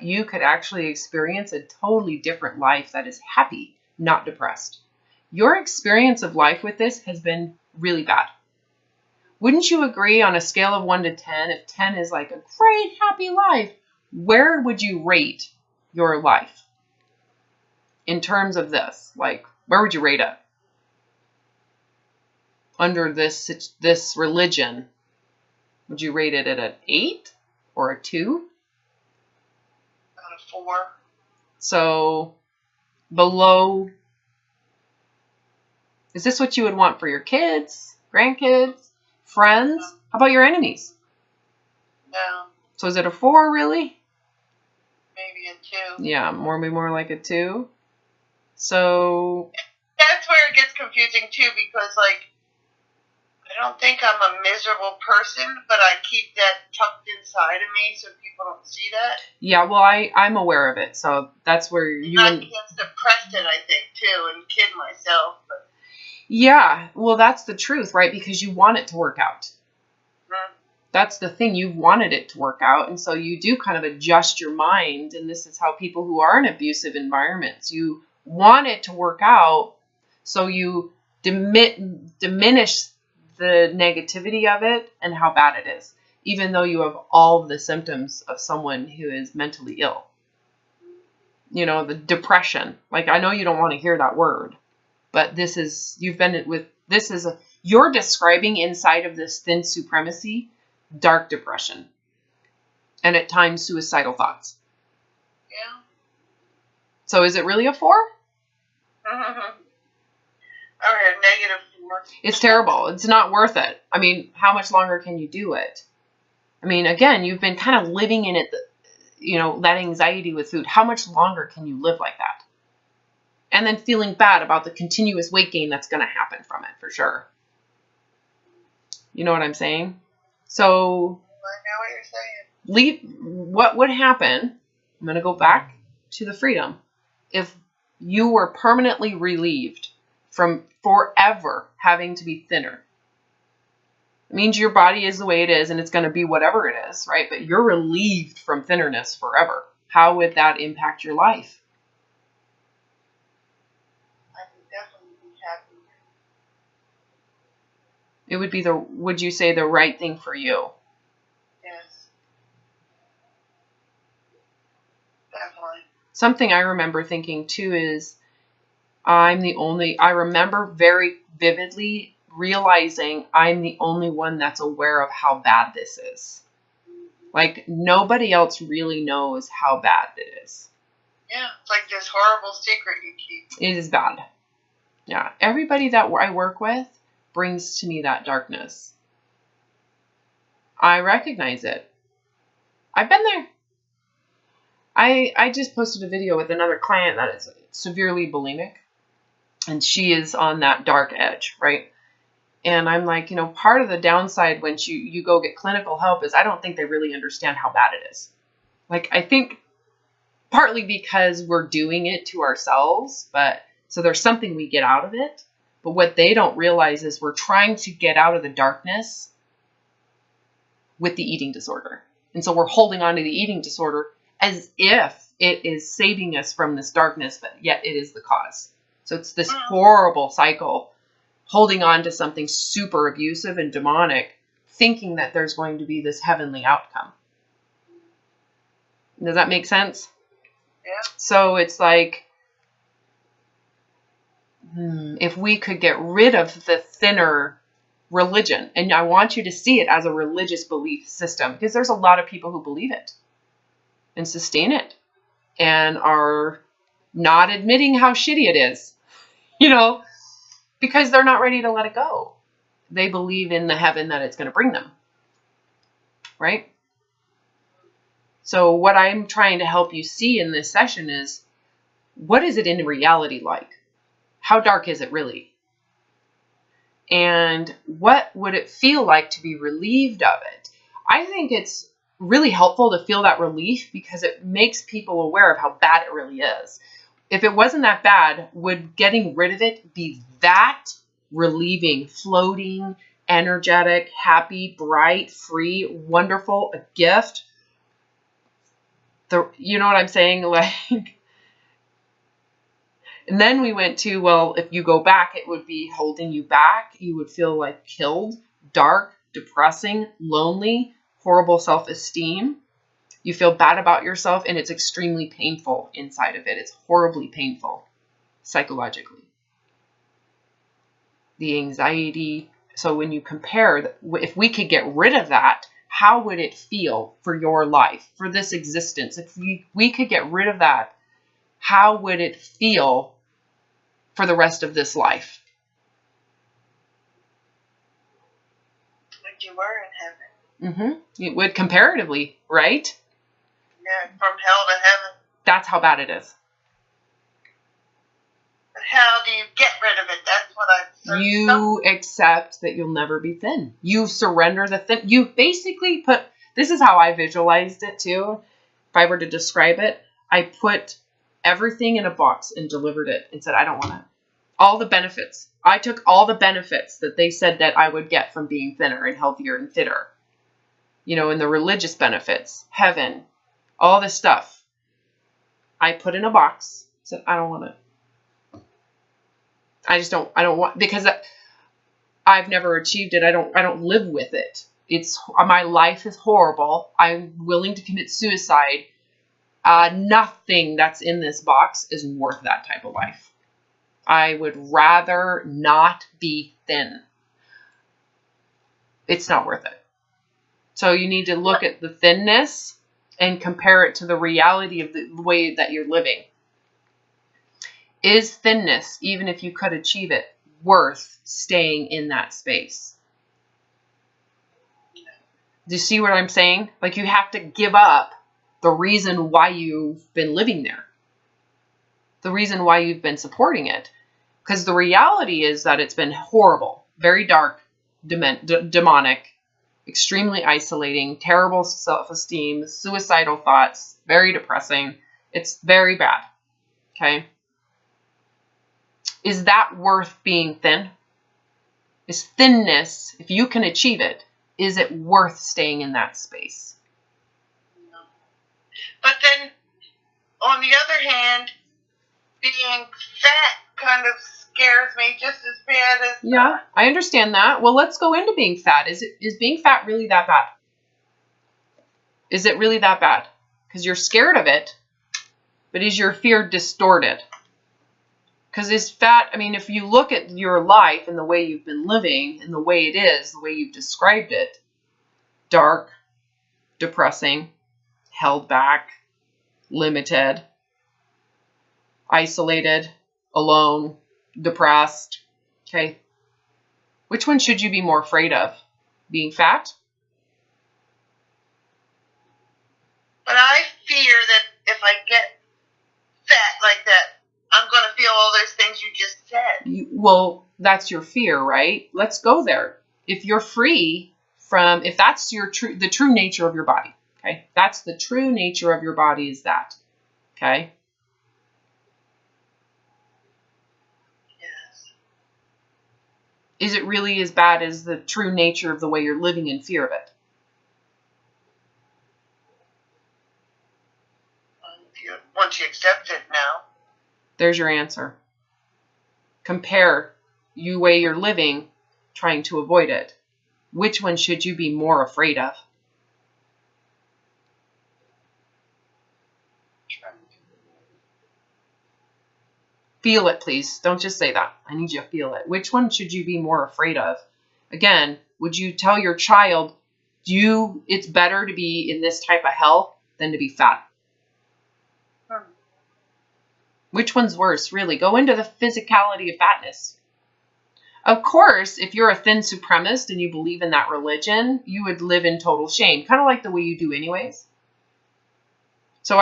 You could actually experience a totally different life that is happy, not depressed. Your experience of life with this has been really bad. Wouldn't you agree on a scale of 1 to 10, if 10 is like a great, happy life, where would you rate your life in terms of this? Like, where would you rate it? Under this religion, would you rate it at an 8 or a 2? Out of 4. So below, is this what you would want for your kids, grandkids, friends? How about your enemies? No. So is it a 4 really? Maybe a 2. Yeah, more like a 2. So that's where it gets confusing too, because like I don't think I'm a miserable person, but I keep that tucked inside of me so people don't see that. Yeah, well, I'm aware of it, so that's where you I can suppress it, I think, too, and kid myself. But. Yeah, well, that's the truth, right? Because you want it to work out. That's the thing. You wanted it to work out, and so you do kind of adjust your mind, and this is how people who are in abusive environments, you want it to work out, so you diminish the negativity of it and how bad it is, even though you have all of the symptoms of someone who is mentally ill. The depression. Like, I know you don't want to hear that word, but you're describing inside of this thin supremacy, dark depression, and at times suicidal thoughts. Yeah. So is it really a 4? Mm-hmm. Or a negative 4. It's terrible. It's not worth it. I mean, how much longer can you do it? I mean, again, you've been kind of living in it, that anxiety with food. How much longer can you live like that? And then feeling bad about the continuous weight gain that's going to happen from it, for sure. You know what I'm saying? So, I know what you're saying. What would happen? I'm going to go back to the freedom. If you were permanently relieved from forever having to be thinner. It means your body is the way it is and it's going to be whatever it is, right? But you're relieved from thinnerness forever. How would that impact your life? I would definitely be happy. It would be would you say, the right thing for you? Yes. Definitely. Something I remember thinking too is I remember very vividly realizing I'm the only one that's aware of how bad this is. Like, nobody else really knows how bad it is. Yeah, it's like this horrible secret you keep. It is bad. Yeah. Everybody that I work with brings to me that darkness. I recognize it. I've been there. I just posted a video with another client that is severely bulimic. And she is on that dark edge, right? And I'm like, part of the downside when you go get clinical help is I don't think they really understand how bad it is. Like, I think partly because we're doing it to ourselves, so there's something we get out of it. But what they don't realize is we're trying to get out of the darkness with the eating disorder. And so we're holding on to the eating disorder as if it is saving us from this darkness, but yet it is the cause. So it's this horrible cycle, holding on to something super abusive and demonic, thinking that there's going to be this heavenly outcome. Does that make sense? Yeah. So it's like, if we could get rid of the thinner religion, and I want you to see it as a religious belief system, because there's a lot of people who believe it and sustain it and are not admitting how shitty it is, because they're not ready to let it go. They believe in the heaven that it's going to bring them, right? So what I'm trying to help you see in this session is, what is it in reality like? How dark is it really? And what would it feel like to be relieved of it? I think it's really helpful to feel that relief because it makes people aware of how bad it really is. If it wasn't that bad, would getting rid of it be that relieving, floating, energetic, happy, bright, free, wonderful, a gift? You know what I'm saying? Like, and then we went to, well, if you go back, it would be holding you back. You would feel like killed, dark, depressing, lonely, horrible self-esteem. You feel bad about yourself, and it's extremely painful inside of it. It's horribly painful psychologically. The anxiety. So when you compare, if we could get rid of that, how would it feel for your life, for this existence? If we could get rid of that, how would it feel for the rest of this life? Like you were in heaven. It would, comparatively, right? Yeah, from hell to heaven. That's how bad it is. But how do you get rid of it? That's what You accept that you'll never be thin. You surrender the thin. You basically put, this is how I visualized it too. If I were to describe it, I put everything in a box and delivered it and said, I don't want it. All the benefits. I took all the benefits that they said that I would get from being thinner and healthier and fitter. And the religious benefits, heaven, all this stuff. I put in a box, said, I don't want it. I don't want, because I've never achieved it. I don't live with it. My life is horrible. I'm willing to commit suicide. Nothing that's in this box is worth that type of life. I would rather not be thin. It's not worth it. So you need to look at the thinness and compare it to the reality of the way that you're living. Is thinness, even if you could achieve it, worth staying in that space? Do you see what I'm saying? Like, you have to give up the reason why you've been living there. The reason why you've been supporting it. Because the reality is that it's been horrible, very dark, demonic, extremely isolating, terrible self-esteem, suicidal thoughts, very depressing. It's very bad. Okay? Is that worth being thin? Is thinness, if you can achieve it, is it worth staying in that space? No. But then, on the other hand, being fat kind of scares me just as bad as... Yeah, I understand that. Well, let's go into being fat. Is being fat really that bad? Is it really that bad? Because you're scared of it, but is your fear distorted? Because is fat, I mean, if you look at your life and the way you've been living and the way it is, the way you've described it, dark, depressing, held back, limited, isolated, alone, depressed, okay? Which one should you be more afraid of? Being fat? But I fear that if I get fat like that, I'm going to feel all those things you just said. Well, that's your fear, right? Let's go there. If you're free from, if that's the true nature of your body, okay? That's the true nature of your body is that, okay? Yes. Is it really as bad as the true nature of the way you're living in fear of it? Once you accept it now. There's your answer. Compare you way you're living, trying to avoid it. Which one should you be more afraid of? Feel it, please. Don't just say that. I need you to feel it. Which one should you be more afraid of? Again, would you tell your child, it's better to be in this type of health than to be fat? Which one's worse, really? Go into the physicality of fatness. Of course, if you're a thin supremacist and you believe in that religion, you would live in total shame, kind of like the way you do anyways. So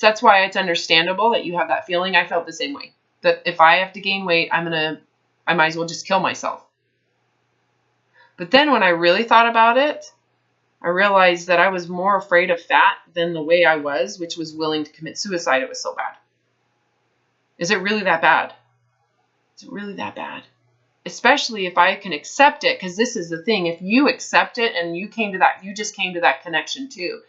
that's why it's understandable that you have that feeling. I felt the same way. That if I have to gain weight, I might as well just kill myself. But then when I really thought about it, I realized that I was more afraid of fat than the way I was, which was willing to commit suicide. It was so bad. Is it really that bad? Is it really that bad? Especially if I can accept it, because this is the thing. If you accept it and you just came to that connection too.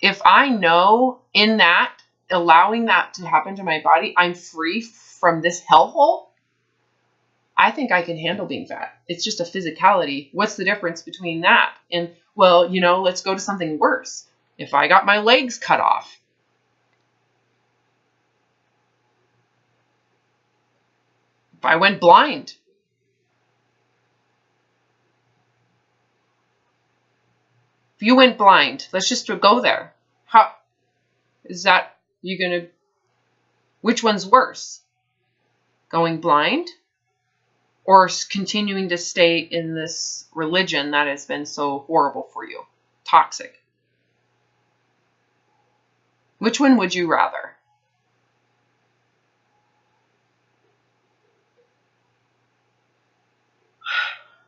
If I know in that, allowing that to happen to my body, I'm free from this hellhole, I think I can handle being fat. It's just a physicality. What's the difference between that? And, well, let's go to something worse. If I got my legs cut off, if I went blind, if you went blind, let's just go there. How is that? Which one's worse? Going blind or continuing to stay in this religion that has been so horrible for you? Toxic. Which one would you rather?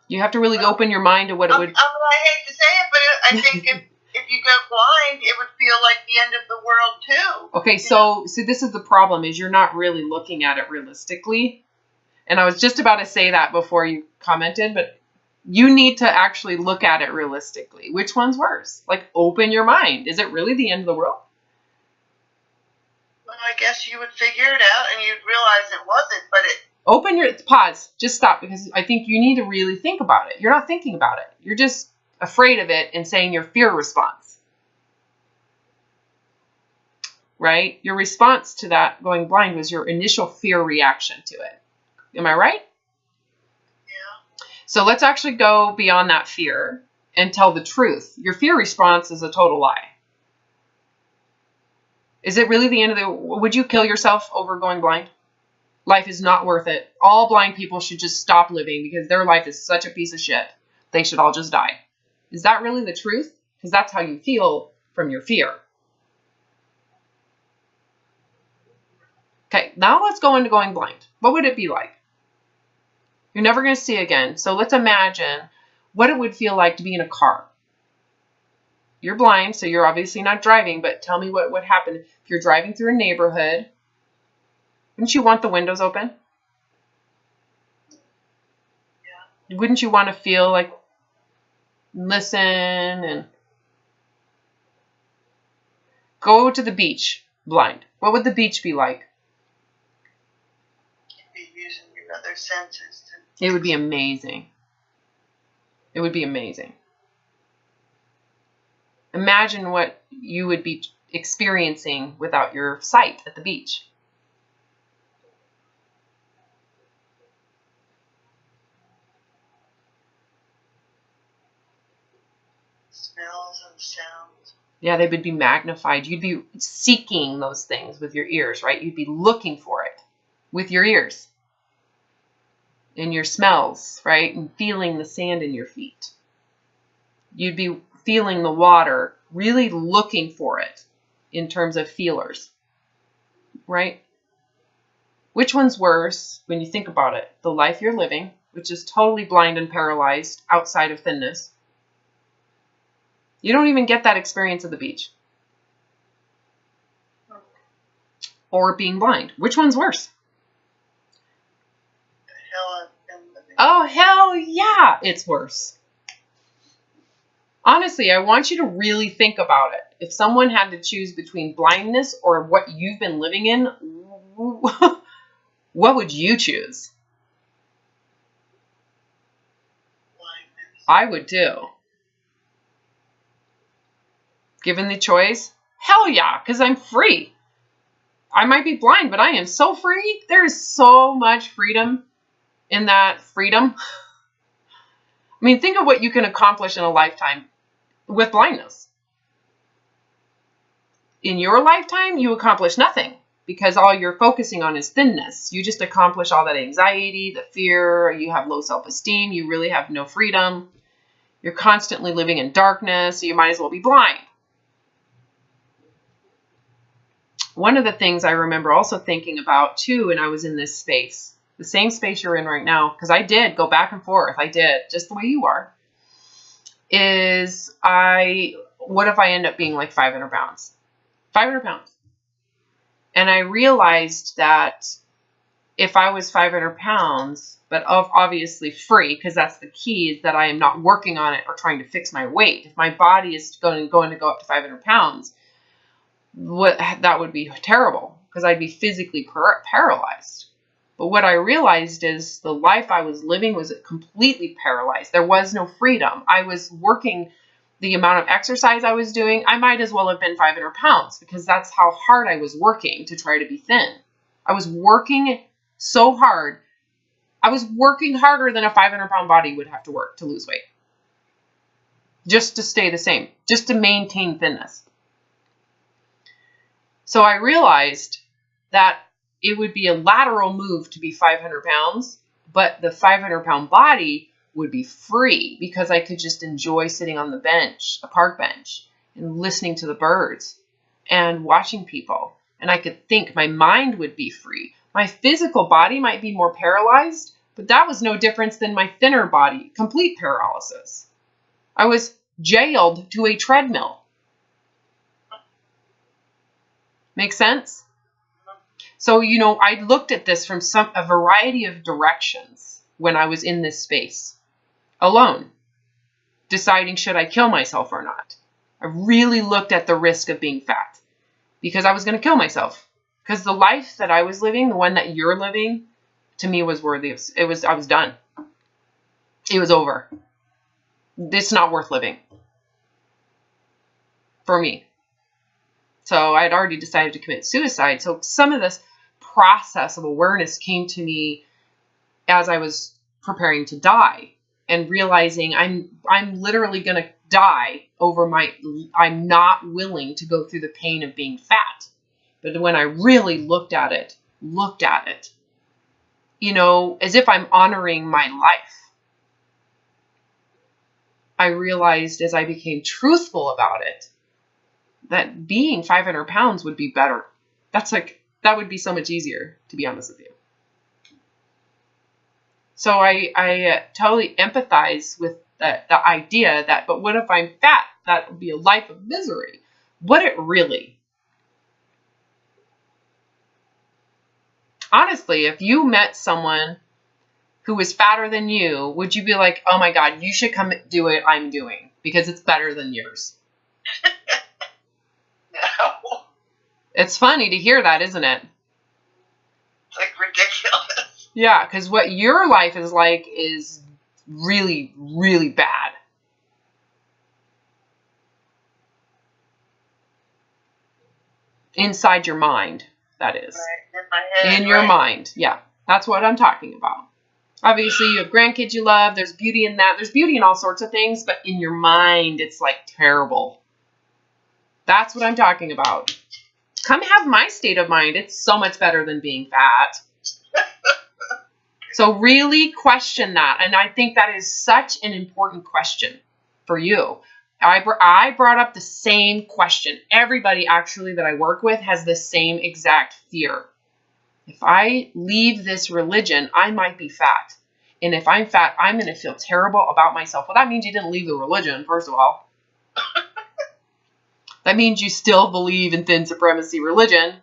You have to really open your mind to what it would... I hate to say it, but I think if you go blind, it would feel like the end of the world too. Okay, so this is the problem, is you're not really looking at it realistically. And I was just about to say that before you commented, but you need to actually look at it realistically. Which one's worse? Like, open your mind. Is it really the end of the world? Well, I guess you would figure it out and you'd realize it wasn't, but pause, just stop, because I think you need to really think about it. You're not thinking about it. You're just afraid of it and saying your fear response. Right? Your response to that going blind was your initial fear reaction to it. Am I right? Yeah. So let's actually go beyond that fear and tell the truth. Your fear response is a total lie. Is it really the end of the... Would you kill yourself over going blind? Life is not worth it. All blind people should just stop living because their life is such a piece of shit. They should all just die. Is that really the truth? Because that's how you feel from your fear. Okay, now let's go into going blind. What would it be like? You're never going to see again. So let's imagine what it would feel like to be in a car. You're blind, so you're obviously not driving, but tell me what would happen if you're driving through a neighborhood. Wouldn't you want the windows open? Yeah. Wouldn't you want to feel like, listen, and go to the beach blind? What would the beach be like? You'd be using your other senses. It would be amazing. It would be amazing. Imagine what you would be experiencing without your sight at the beach. Smells and sounds. Yeah, they would be magnified. You'd be seeking those things with your ears, right? You'd be looking for it with your ears and your smells, right? And feeling the sand in your feet. You'd be feeling the water, really looking for it in terms of feelers, right? Which one's worse when you think about it? The life you're living, which is totally blind and paralyzed outside of thinness. You don't even get that experience at the beach. Or being blind. Which one's worse? Oh, hell yeah, it's worse. Honestly, I want you to really think about it. If someone had to choose between blindness or what you've been living in, what would you choose? Blindness. I would too. Given the choice, hell yeah, because I'm free. I might be blind, but I am so free. There is so much freedom in that freedom. I mean, think of what you can accomplish in a lifetime with blindness. In your lifetime, you accomplish nothing because all you're focusing on is thinness. You just accomplish all that anxiety, the fear, you have low self-esteem, you really have no freedom. You're constantly living in darkness, so you might as well be blind. One of the things I remember also thinking about too, when I was in this space, the same space you're in right now, because I did go back and forth, I did, just the way you are, is what if I end up being like 500 pounds? 500 pounds. And I realized that if I was 500 pounds, but obviously free, because that's the key, is that I am not working on it or trying to fix my weight. If my body is going to go up to 500 pounds, that would be terrible because I'd be physically paralyzed. But what I realized is the life I was living was completely paralyzed. There was no freedom. I was working the amount of exercise I was doing. I might as well have been 500 pounds because that's how hard I was working to try to be thin. I was working so hard. I was working harder than a 500-pound body would have to work to lose weight. Just to stay the same. Just to maintain thinness. So I realized that it would be a lateral move to be 500 pounds, but the 500-pound body would be free because I could just enjoy sitting on the bench, a park bench, and listening to the birds and watching people. And I could think my mind would be free. My physical body might be more paralyzed, but that was no difference than my thinner body, complete paralysis. I was jailed to a treadmill. Make sense? So, I looked at this from a variety of directions when I was in this space, alone, deciding should I kill myself or not. I really looked at the risk of being fat because I was going to kill myself. Because the life that I was living, the one that you're living, to me was worthy of, I was done. It was over. It's not worth living. For me. So I had already decided to commit suicide. So some of this process of awareness came to me as I was preparing to die and realizing I'm literally going to die over I'm not willing to go through the pain of being fat. But when I really looked at it, as if I'm honoring my life, I realized as I became truthful about it, that being 500 pounds would be better. That would be so much easier, to be honest with you. So I totally empathize with the idea that, but what if I'm fat? That would be a life of misery. Would it really? Honestly, if you met someone who was fatter than you, would you be like, oh my God, you should come do what I'm doing because it's better than yours? No. It's funny to hear that, isn't it? It's like ridiculous. Yeah, because what your life is like is really, really bad. Inside your mind, that is. Right. In my head. In your right. mind. Yeah, that's what I'm talking about. Obviously, you have grandkids you love. There's beauty in that. There's beauty in all sorts of things, but in your mind, it's like terrible. That's what I'm talking about. Come have my state of mind. It's so much better than being fat. So really question that. And I think that is such an important question for you. I brought up the same question. Everybody actually that I work with has the same exact fear. If I leave this religion, I might be fat. And if I'm fat, I'm going to feel terrible about myself. Well, that means you didn't leave the religion, first of all. That means you still believe in thin supremacy religion.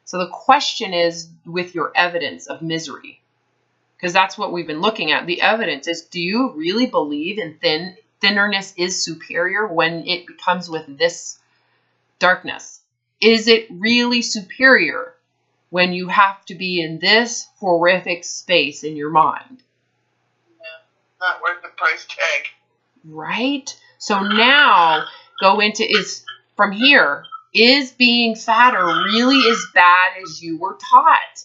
So the question is with your evidence of misery. Because that's what we've been looking at. The evidence is, do you really believe in thinnerness is superior when it becomes with this darkness? Is it really superior when you have to be in this horrific space in your mind? Yeah, not worth the price tag. Right? So now go into from here, is being fatter really as bad as you were taught?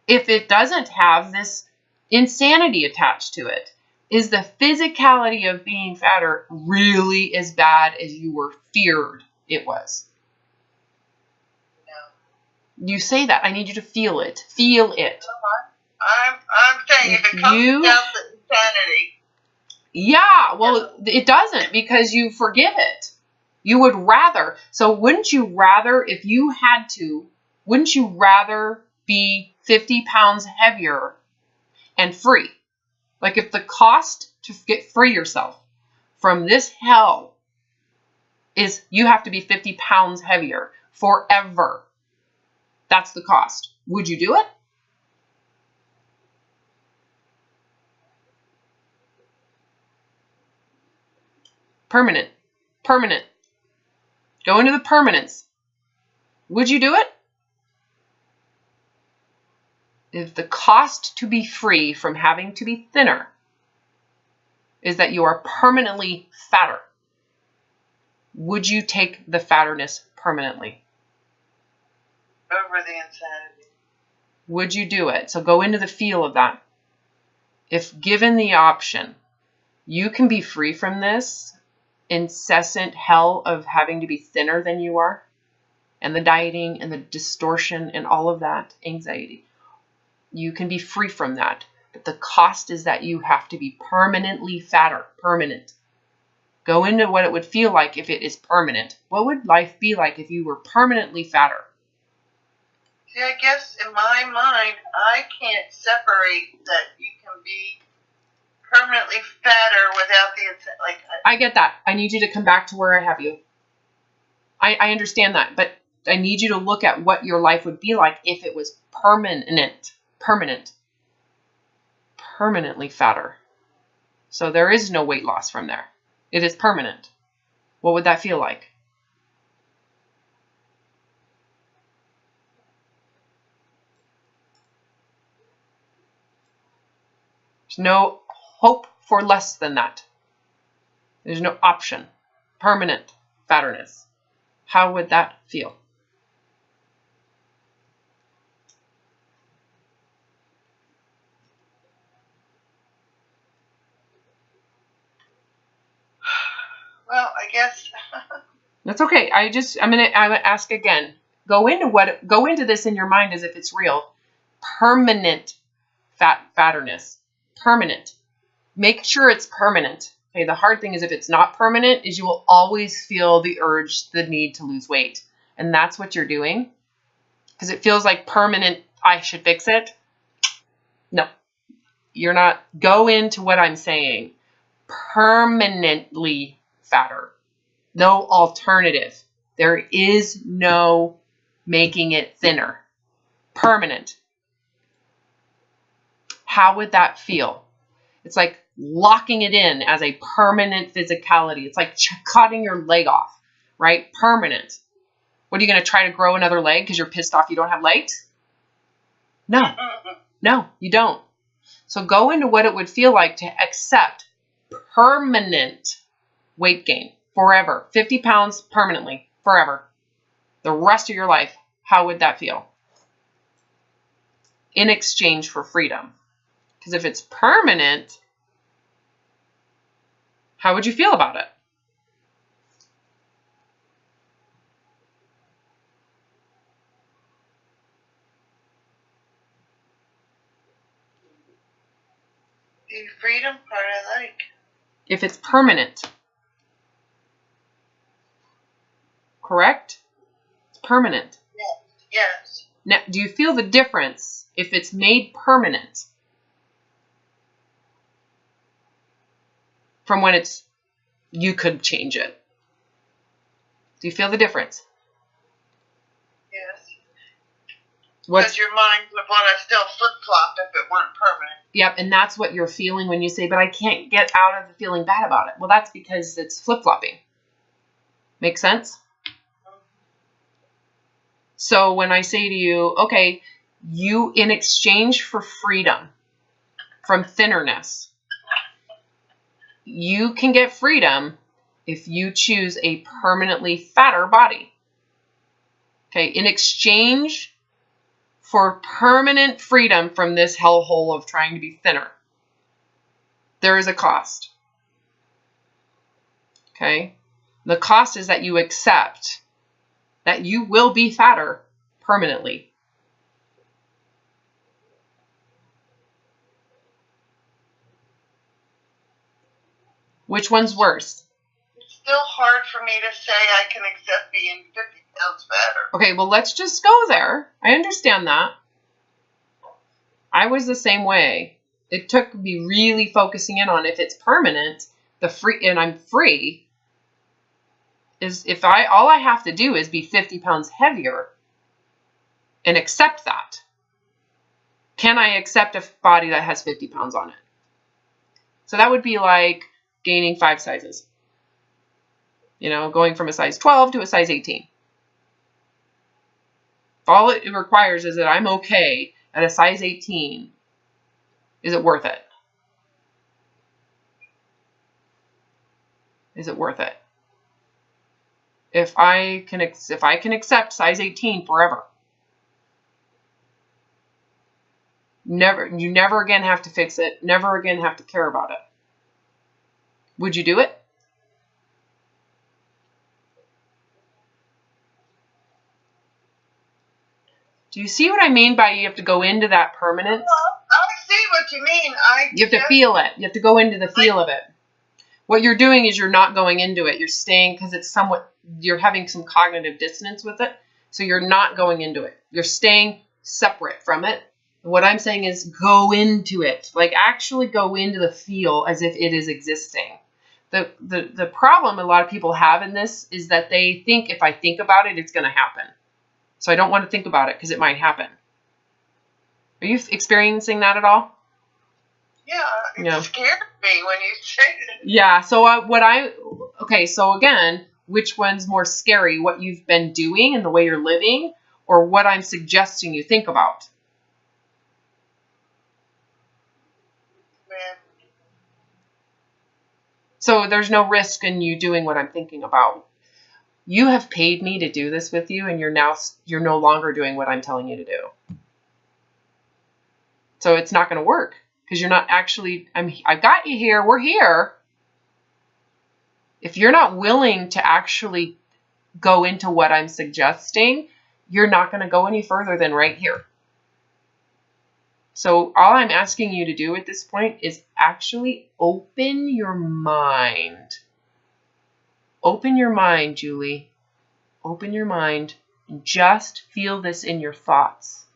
If it doesn't have this insanity attached to it, is the physicality of being fatter really as bad as you were feared it was? No. You say that. I need you to feel it. Feel it. I'm saying if it comes down to insanity. Yeah, well, it doesn't, because you forgive it. You would rather. So wouldn't you rather, if you had to, wouldn't you rather be 50 pounds heavier and free? Like if the cost to free yourself from this hell is you have to be 50 pounds heavier forever. That's the cost. Would you do it? Permanent. Permanent. Go into the permanence. Would you do it? If the cost to be free from having to be thinner is that you are permanently fatter, would you take the fatterness permanently? Over the insanity. Would you do it? So go into the feel of that. If given the option, you can be free from this incessant hell of having to be thinner than you are, and the dieting and the distortion and all of that anxiety. You can be free from that. But the cost is that you have to be permanently fatter. Permanent. Go into what it would feel like if it is permanent. What would life be like if you were permanently fatter? See, I guess in my mind, I can't separate that you can be permanently fatter without the, like... I get that. I need you to come back to where I have you. I understand that, but I need you to look at what your life would be like if it was permanent. Permanent. Permanently fatter. So there is no weight loss from there. It is permanent. What would that feel like? There's no hope for less than that. There's no option. Permanent fatterness. How would that feel? Well, I guess. That's okay. I'm gonna ask again. Go into this in your mind as if it's real. Permanent fatterness. Permanent. Make sure it's permanent. Okay, the hard thing is if it's not permanent, is you will always feel the urge, the need to lose weight. And that's what you're doing. Because it feels like permanent, I should fix it. No. You're not. Go into what I'm saying. Permanently fatter. No alternative. There is no making it thinner. Permanent. How would that feel? It's like locking it in as a permanent physicality. It's like cutting your leg off, right? Permanent. What, are you going to try to grow another leg because you're pissed off you don't have legs? No. No, you don't. So go into what it would feel like to accept permanent weight gain forever. 50 pounds permanently, forever. The rest of your life. How would that feel? In exchange for freedom. Because if it's permanent, how would you feel about it? The freedom part I like. If it's permanent. Correct? It's permanent. Yes. Now, do you feel the difference if it's made permanent from when it's you could change it? Do you feel the difference? Yes. What's Because your mind would want to still flip-flop if it weren't permanent. Yep, and that's what you're feeling when you say, but I can't get out of the feeling bad about it. Well, that's because it's flip-flopping. Make sense? So when I say to you, okay, you in exchange for freedom from thinnerness, you can get freedom if you choose a permanently fatter body. Okay, in exchange for permanent freedom from this hellhole of trying to be thinner, there is a cost. Okay, the cost is that you accept that you will be fatter permanently. Which one's worse? It's still hard for me to say I can accept being 50 pounds fatter. Okay, well, let's just go there. I understand that. I was the same way. It took me really focusing in on if it's permanent, and I'm free, is if all I have to do is be 50 pounds heavier and accept that. Can I accept a body that has 50 pounds on it? So that would be like gaining 5 sizes. You know, going from a size 12 to a size 18. All it requires is that I'm okay at a size 18. Is it worth it? Is it worth it? If I can accept size 18 forever, you never again have to fix it, never again have to care about it. Would you do it? Do you see what I mean by you have to go into that permanence? Well, I see what you mean. You have to feel it. You have to go into the feel of it. What you're doing is you're not going into it. You're staying because it's you're having some cognitive dissonance with it. So you're not going into it. You're staying separate from it. What I'm saying is go into it. Like actually go into the feel as if it is existing. The problem a lot of people have in this is that they think if I think about it, it's going to happen. So I don't want to think about it because it might happen. Are you experiencing that at all? Yeah, it scared me when you said it. Yeah, so okay, so again, which one's more scary? What you've been doing and the way you're living, or what I'm suggesting you think about? Man. So there's no risk in you doing what I'm thinking about. You have paid me to do this with you, and you're no longer doing what I'm telling you to do. So it's not going to work. Because you're not actually, I've got you here, we're here. If you're not willing to actually go into what I'm suggesting, you're not going to go any further than right here. So all I'm asking you to do at this point is actually open your mind. Open your mind, Julie. Open your mind and just feel this in your thoughts.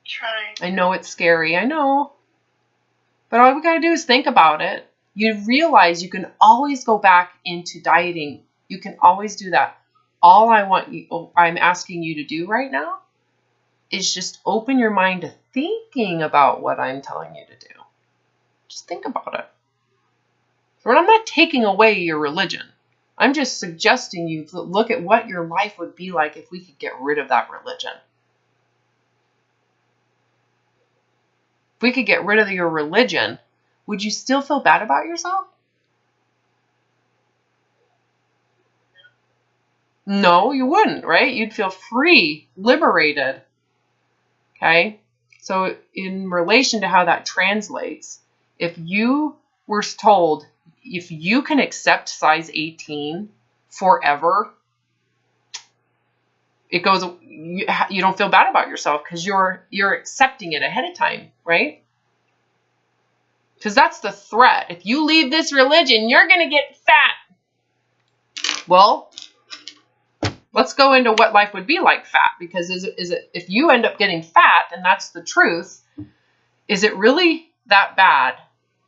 Trying. I know it's scary, I know. But all we gotta do is think about it. You realize you can always go back into dieting. You can always do that. All I'm asking you to do right now is just open your mind to thinking about what I'm telling you to do. Just think about it. But I'm not taking away your religion. I'm just suggesting you to look at what your life would be like if we could get rid of that religion. if we could get rid of your religion, would you still feel bad about yourself? No, you wouldn't, right? You'd feel free, liberated. Okay? So in relation to how that translates, if you were told, if you can accept size 18 forever, it goes, you don't feel bad about yourself because you're accepting it ahead of time, right? Because that's the threat. If you leave this religion, you're going to get fat. Well, let's go into what life would be like fat, because is it if you end up getting fat, and that's the truth, is it really that bad?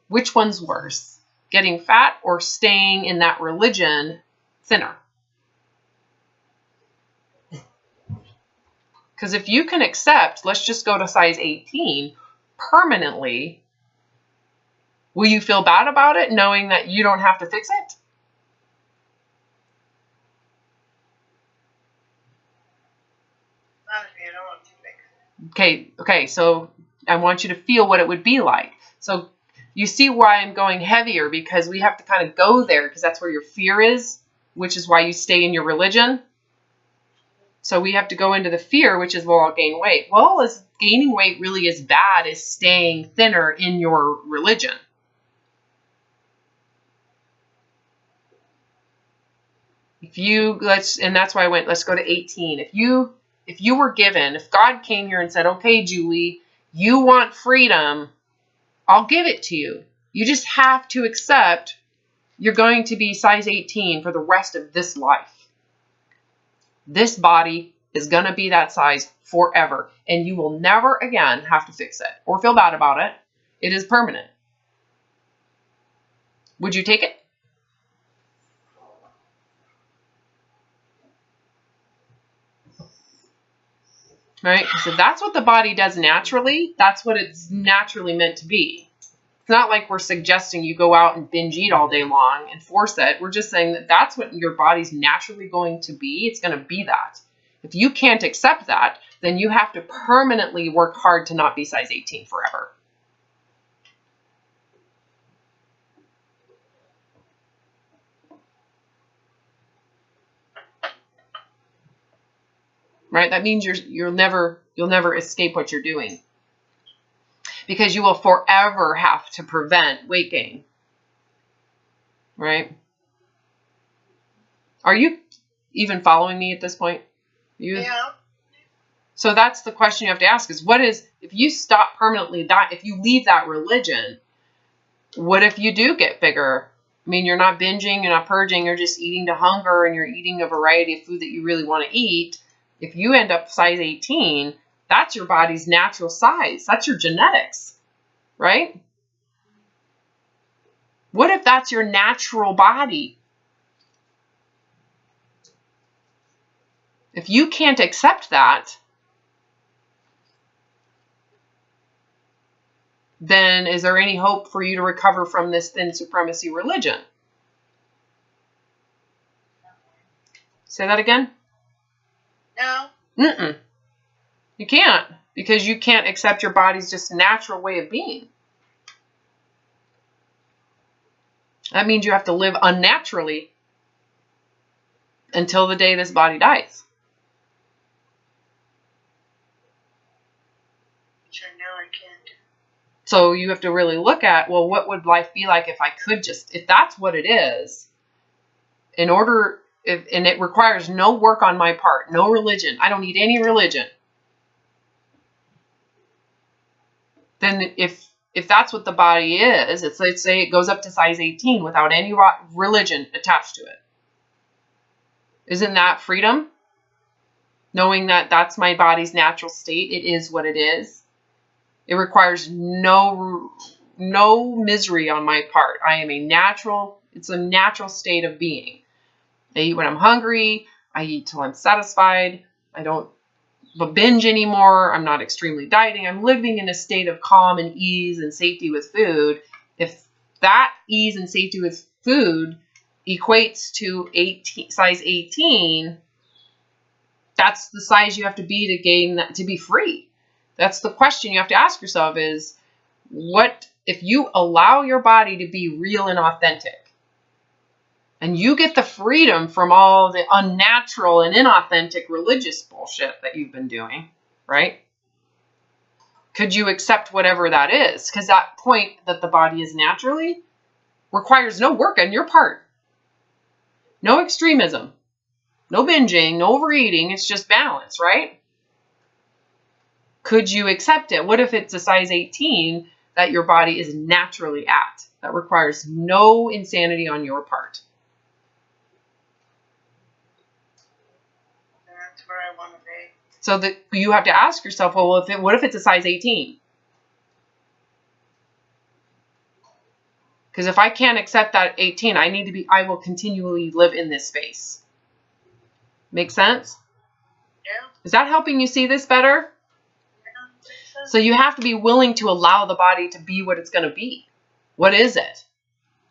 Which one's worse? Getting fat or staying in that religion thinner? Because if you can accept, let's just go to size 18 permanently, will you feel bad about it knowing that you don't have to fix it? Not if you don't want to fix it. Okay, so I want you to feel what it would be like. So you see why I'm going heavier, because we have to kind of go there, because that's where your fear is, which is why you stay in your religion. So we have to go into the fear, which is, well, I'll gain weight. Well, is gaining weight really as bad as staying thinner in your religion? And that's why I went, let's go to 18. If you were given, if God came here and said, okay, Julie, you want freedom, I'll give it to you. You just have to accept you're going to be size 18 for the rest of this life. This body is going to be that size forever, and you will never again have to fix it or feel bad about it. It is permanent. Would you take it? Right? Because if that's what the body does naturally, that's what it's naturally meant to be. It's not like we're suggesting you go out and binge eat all day long and force it. We're just saying that that's what your body's naturally going to be. It's going to be that. If you can't accept that, then you have to permanently work hard to not be size 18 forever. Right? That means you'll never escape what you're doing, because you will forever have to prevent weight gain. Right? Are you even following me at this point? Yeah. So that's the question you have to ask, is what is, if you stop permanently that, if you leave that religion, what if you do get bigger? I mean, you're not binging, you're not purging, you're just eating to hunger, and you're eating a variety of food that you really want to eat. If you end up size 18, that's your body's natural size. That's your genetics, right? What if that's your natural body? If you can't accept that, then is there any hope for you to recover from this thin supremacy religion? Say that again? No. Mm-mm. You can't, because you can't accept your body's just natural way of being. That means you have to live unnaturally until the day this body dies. Which I know I can't. So you have to really look at, well, what would life be like if I could just, if that's what it is, in order, and it requires no work on my part, no religion. I don't need any religion. Then if that's what the body is, it's, let's say it goes up to size 18 without any religion attached to it. Isn't that freedom? Knowing that that's my body's natural state. It is what it is. It requires no misery on my part. I am it's a natural state of being. I eat when I'm hungry. I eat till I'm satisfied. I don't binge anymore. I'm not extremely dieting. I'm living in a state of calm and ease and safety with food. If that ease and safety with food equates to size 18, that's the size you have to be to gain that, to be free. That's the question you have to ask yourself is, what if you allow your body to be real and authentic, and you get the freedom from all the unnatural and inauthentic religious bullshit that you've been doing, right? Could you accept whatever that is? Because that point that the body is naturally requires no work on your part. No extremism. No binging, no overeating. It's just balance, right? Could you accept it? What if it's a size 18 that your body is naturally at? That requires no insanity on your part. That's where I want to be. So that you have to ask yourself, well, what if it's a size 18? Because if I can't accept that 18, I will continually live in this space. Make sense? Yeah. Is that helping you see this better? Yeah, makes sense. So you have to be willing to allow the body to be what it's going to be. What is it?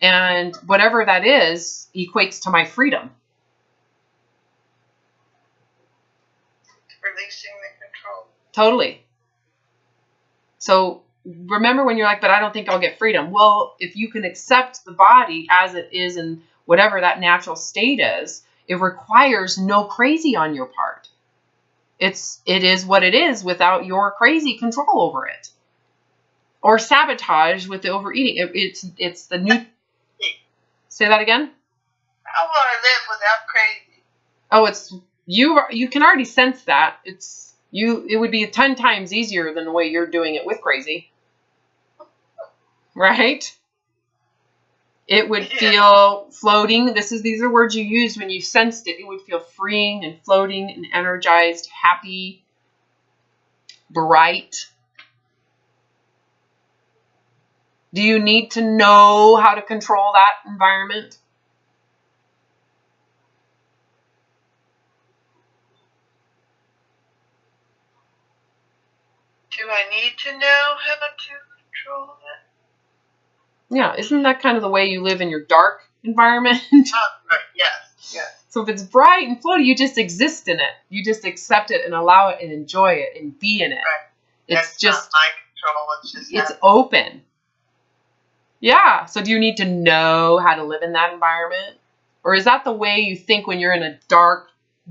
And whatever that is equates to my freedom. Releasing the control. Totally. So remember when you're like, but I don't think I'll get freedom. Well, if you can accept the body as it is and whatever that natural state is, it requires no crazy on your part. It is what it is without your crazy control over it. Or sabotage with the overeating. It's the new... Say that again? I want to live without crazy. Oh, it's... You can already sense that. It would be 10 times easier than the way you're doing it with crazy. Right? It would feel floating. These are words you used when you sensed it. It would feel freeing and floating and energized, happy, bright. Do you need to know how to control that environment? Do I need to know how to control it? Yeah, isn't that kind of the way you live in your dark environment? Right. Yes. Yes. So if it's bright and floaty, you just exist in it. You just accept it and allow it and enjoy it and be in it. Right. It's That's just not my control. it's open. Yeah. So do you need to know how to live in that environment? Or is that the way you think when you're in a dark,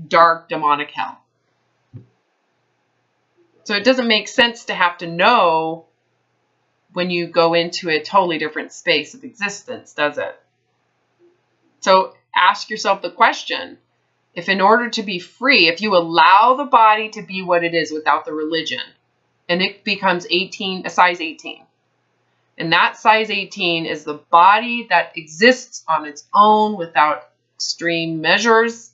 dark demonic hell? So it doesn't make sense to have to know when you go into a totally different space of existence, does it? So ask yourself the question, if in order to be free, if you allow the body to be what it is without the religion, and it becomes a size 18, and that size 18 is the body that exists on its own without extreme measures,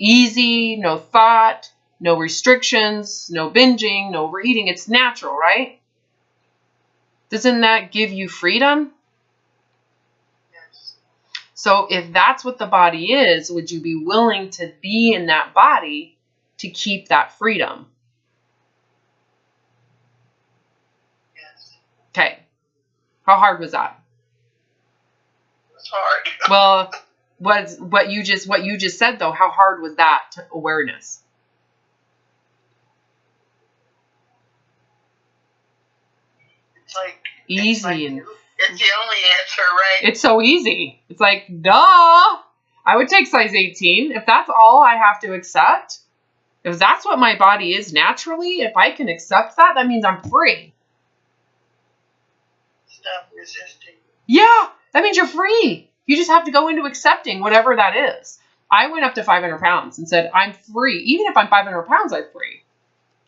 easy, no thought, no restrictions, no binging, no overeating. It's natural, right? Doesn't that give you freedom? Yes. So if that's what the body is, would you be willing to be in that body to keep that freedom? Yes. Okay. How hard was that? It's hard. Well, what you just said though, how hard was that awareness? It's like Easy it's like, and it's the only answer, right? it's so easy. It's like, duh. I would take size 18 if that's all I have to accept. If that's what my body is naturally, if I can accept that, that means I'm free. Stop resisting. Yeah, that means you're free. You just have to go into accepting whatever that is. I went up to 500 pounds and said, I'm free. Even if I'm 500 pounds, I'm free.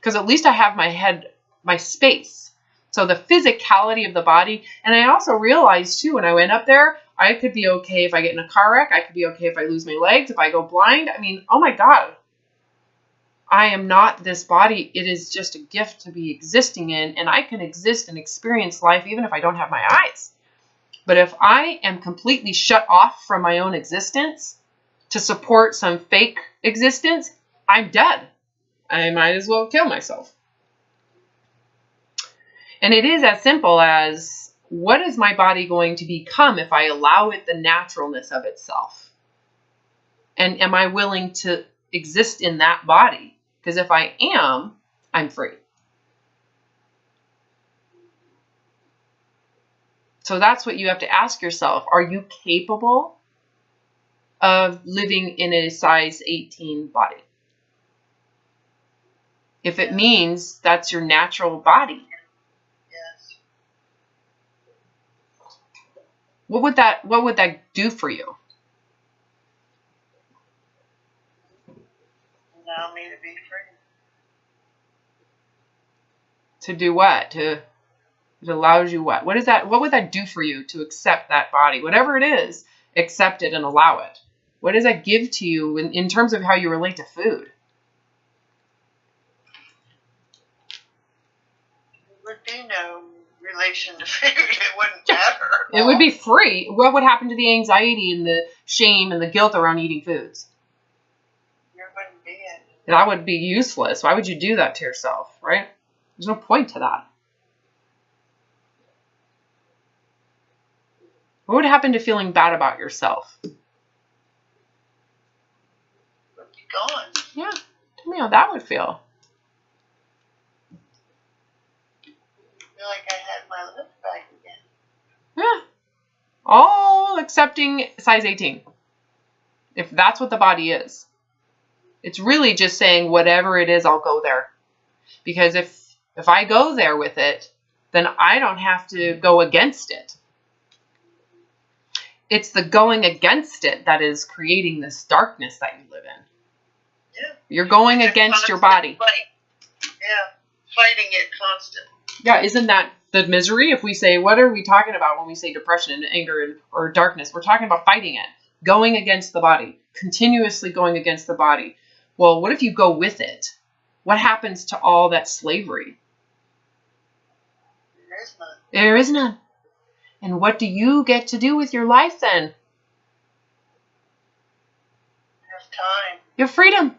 Because at least I have my head, my space. So the physicality of the body. And I also realized too, when I went up there, I could be okay if I get in a car wreck. I could be okay if I lose my legs, if I go blind. I mean, oh my God. I am not this body. It is just a gift to be existing in. And I can exist and experience life even if I don't have my eyes. But if I am completely shut off from my own existence to support some fake existence, I'm dead. I might as well kill myself. And it is as simple as, what is my body going to become if I allow it the naturalness of itself? And am I willing to exist in that body? Because if I am, I'm free. So that's what you have to ask yourself. Are you capable of living in a size 18 body? If it means that's your natural body. Yes. What would that do for you? Allow me to be free. To do what? It allows you what? What would that do for you to accept that body? Whatever it is, accept it and allow it. What does that give to you in terms of how you relate to food? There would be no relation to food. It wouldn't matter. It would be free. What would happen to the anxiety and the shame and the guilt around eating foods? There wouldn't be it. That would be useless. Why would you do that to yourself, right? There's no point to that. What would happen to feeling bad about yourself? It would be gone. Yeah, tell me how that would feel. I feel like I had my lift back again. Yeah. All accepting size 18. If that's what the body is. It's really just saying whatever it is, I'll go there. Because if I go there with it, then I don't have to go against it. It's the going against it that is creating this darkness that you live in. Yeah. You're going against your body. Yeah. Fighting it constantly. Yeah, isn't that the misery? If we say, what are we talking about when we say depression and anger or darkness? We're talking about fighting it. Going against the body. Continuously going against the body. Well, what if you go with it? What happens to all that slavery? There is none. There is none. And what do you get to do with your life then? Have time. You have freedom.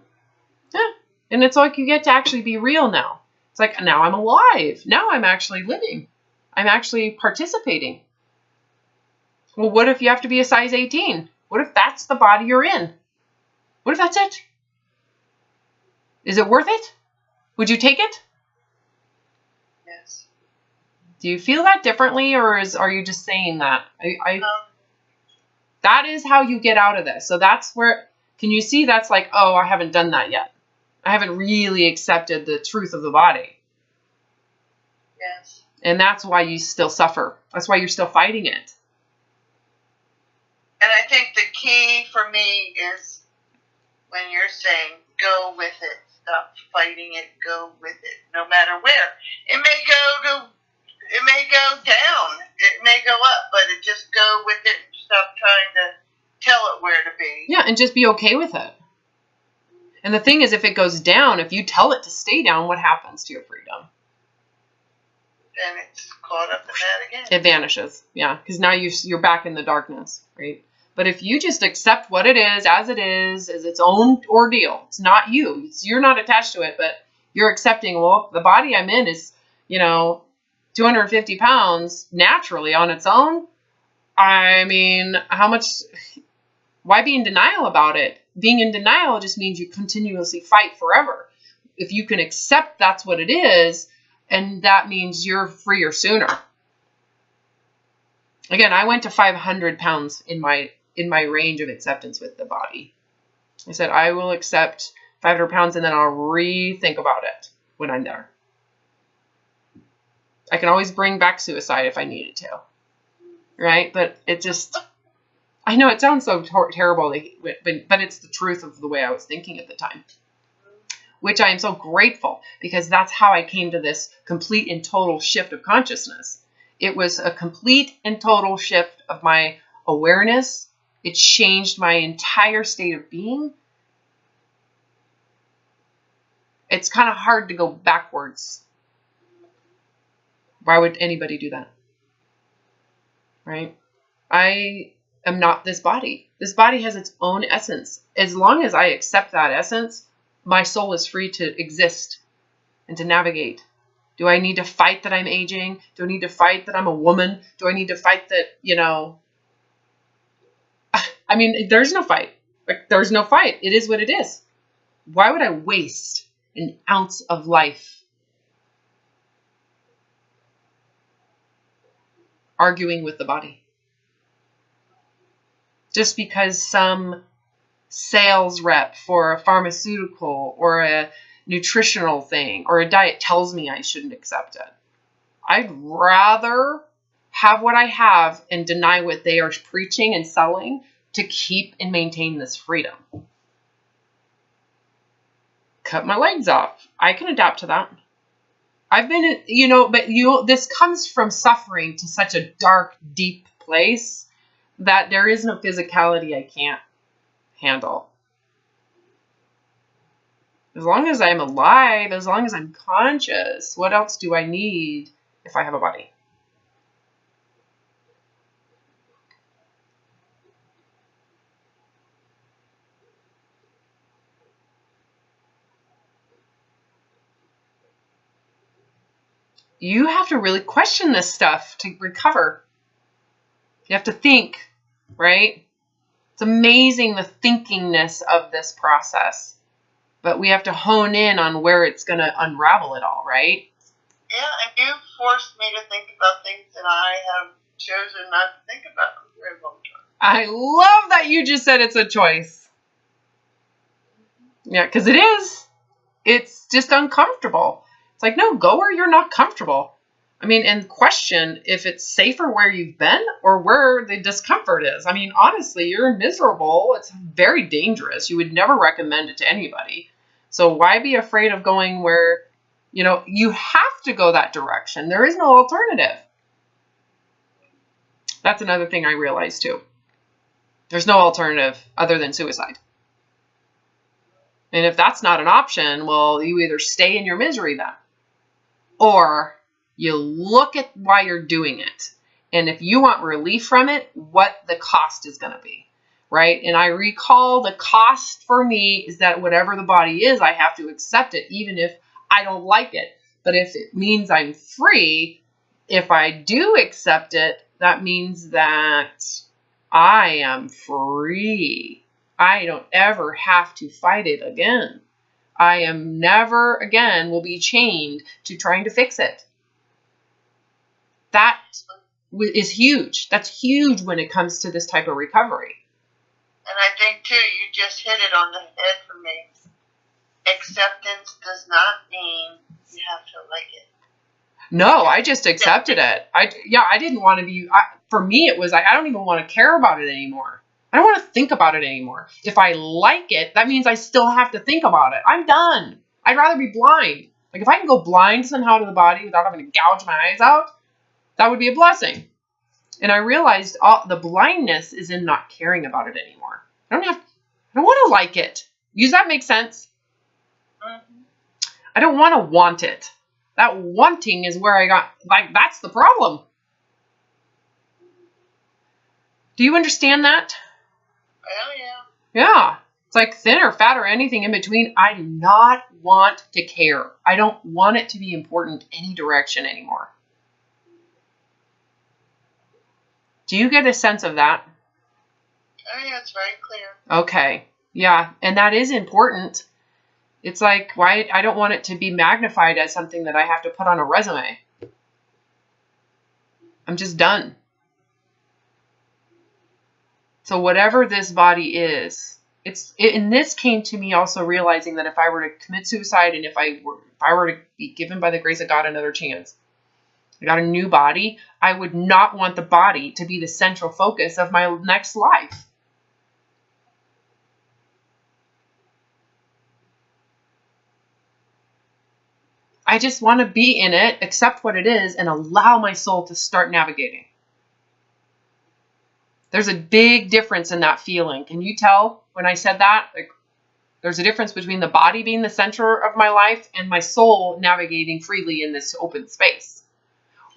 Yeah. And it's like you get to actually be real now. It's like, now I'm alive. Now I'm actually living. I'm actually participating. Well, what if you have to be a size 18? What if that's the body you're in? What if that's it? Is it worth it? Would you take it? Yes. Do you feel that differently, or are you just saying that? That is how you get out of this. So that's where, can you see that's like, oh, I haven't done that yet. I haven't really accepted the truth of the body. Yes. And that's why you still suffer. That's why you're still fighting it. And I think the key for me is when you're saying, go with it. Stop fighting it. Go with it. No matter where. It may go down. It may go up, but it just go with it and stop trying to tell it where to be. Yeah, and just be okay with it. And the thing is, if it goes down, if you tell it to stay down, what happens to your freedom? Then it's caught up in that again. It vanishes. Yeah, because now you're back in the darkness, right? But if you just accept what it is as its own ordeal, it's not you. You're not attached to it, but you're accepting, well, the body I'm in is, 250 pounds naturally on its own. I mean, why be in denial about it? Being in denial just means you continuously fight forever. If you can accept that's what it is, and that means you're freer sooner. Again, I went to 500 pounds in my range of acceptance with the body. I said, I will accept 500 pounds and then I'll rethink about it when I'm there. I can always bring back suicide if I needed to. Right? But it just, I know it sounds so terrible, but it's the truth of the way I was thinking at the time. Which I am so grateful, because that's how I came to this complete and total shift of consciousness. It was a complete and total shift of my awareness. It changed my entire state of being. It's kind of hard to go backwards. Why would anybody do that? Right? I am not this body. This body has its own essence. As long as I accept that essence, my soul is free to exist and to navigate. Do I need to fight that I'm aging? Do I need to fight that I'm a woman? Do I need to fight that, I mean, there's no fight. There's no fight. It is what it is. Why would I waste an ounce of life? arguing with the body. Just because some sales rep for a pharmaceutical or a nutritional thing or a diet tells me I shouldn't accept it. I'd rather have what I have and deny what they are preaching and selling to keep and maintain this freedom. Cut my legs off. I can adapt to that. I've been, this comes from suffering to such a dark, deep place that there is no physicality I can't handle. As long as I'm alive, as long as I'm conscious, what else do I need if I have a body? You have to really question this stuff to recover. You have to think, right? It's amazing the thinkingness of this process. But we have to hone in on where it's going to unravel it all, right? Yeah, and you forced me to think about things that I have chosen not to think about for a very long time. I love that you just said it's a choice. Yeah, because it is. It's just uncomfortable. It's like, no, go where you're not comfortable. I mean, and question if it's safer where you've been or where the discomfort is. I mean, honestly, you're miserable. It's very dangerous. You would never recommend it to anybody. So why be afraid of going where, you have to go that direction. There is no alternative. That's another thing I realized too. There's no alternative other than suicide. And if that's not an option, well, you either stay in your misery then, or you look at why you're doing it. And if you want relief from it, what the cost is going to be, right? And I recall the cost for me is that whatever the body is, I have to accept it, even if I don't like it. But if it means I'm free, if I do accept it, that means that I am free. I don't ever have to fight it again. I am never again will be chained to trying to fix it. That is huge. That's huge when it comes to this type of recovery. And I think, too, you just hit it on the head for me. Acceptance does not mean you have to like it. No, I just accepted it. I didn't want to be, for me, it was, I don't even want to care about it anymore. I don't want to think about it anymore. If I like it, that means I still have to think about it. I'm done. I'd rather be blind. Like if I can go blind somehow to the body without having to gouge my eyes out, that would be a blessing. And I realized the blindness is in not caring about it anymore. I don't want to like it. Does that make sense? Mm-hmm. I don't want it. That wanting is where I got, that's the problem. Do you understand that? Oh, yeah. Yeah. It's like thin or fat or anything in between. I do not want to care. I don't want it to be important any direction anymore. Do you get a sense of that? Oh, yeah, it's very clear. Okay. Yeah. And that is important. It's like, why I don't want it to be magnified as something that I have to put on a resume. I'm just done. So whatever this body is, and this came to me also realizing that if I were to commit suicide and if I were to be given by the grace of God another chance, I got a new body, I would not want the body to be the central focus of my next life. I just want to be in it, accept what it is, and allow my soul to start navigating. There's a big difference in that feeling. Can you tell when I said that? Like, there's a difference between the body being the center of my life and my soul navigating freely in this open space.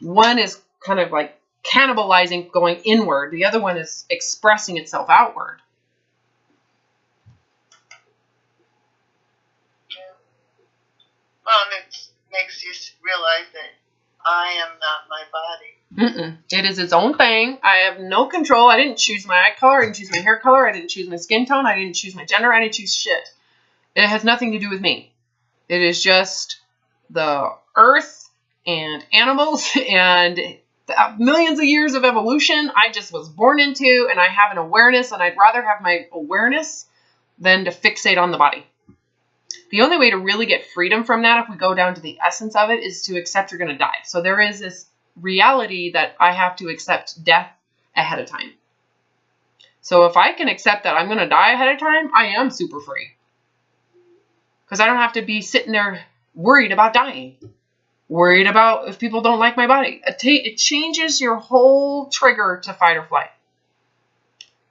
One is kind of like cannibalizing, going inward. The other one is expressing itself outward. Well, and it makes you realize that I am not my body. It is its own thing. I have no control. I didn't choose my eye color. I didn't choose my hair color. I didn't choose my skin tone. I didn't choose my gender. I didn't choose shit. It has nothing to do with me. It is just the earth and animals and millions of years of evolution I just was born into, and I have an awareness, and I'd rather have my awareness than to fixate on the body. The only way to really get freedom from that, if we go down to the essence of it, is to accept you're going to die. So there is this reality that I have to accept death ahead of time. So if I can accept that I'm going to die ahead of time, I am super free. Because I don't have to be sitting there worried about dying. Worried about if people don't like my body. It changes your whole trigger to fight or flight.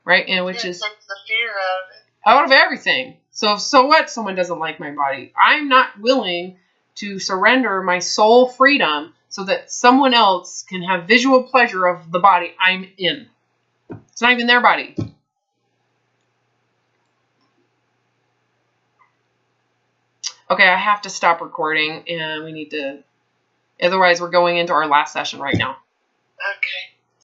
Right? And which is... It takes the fear out of it. Out of everything. So what? Someone doesn't like my body. I'm not willing to surrender my soul freedom so that someone else can have visual pleasure of the body I'm in. It's not even their body. Okay, I have to stop recording, and we need to... Otherwise, we're going into our last session right now. Okay.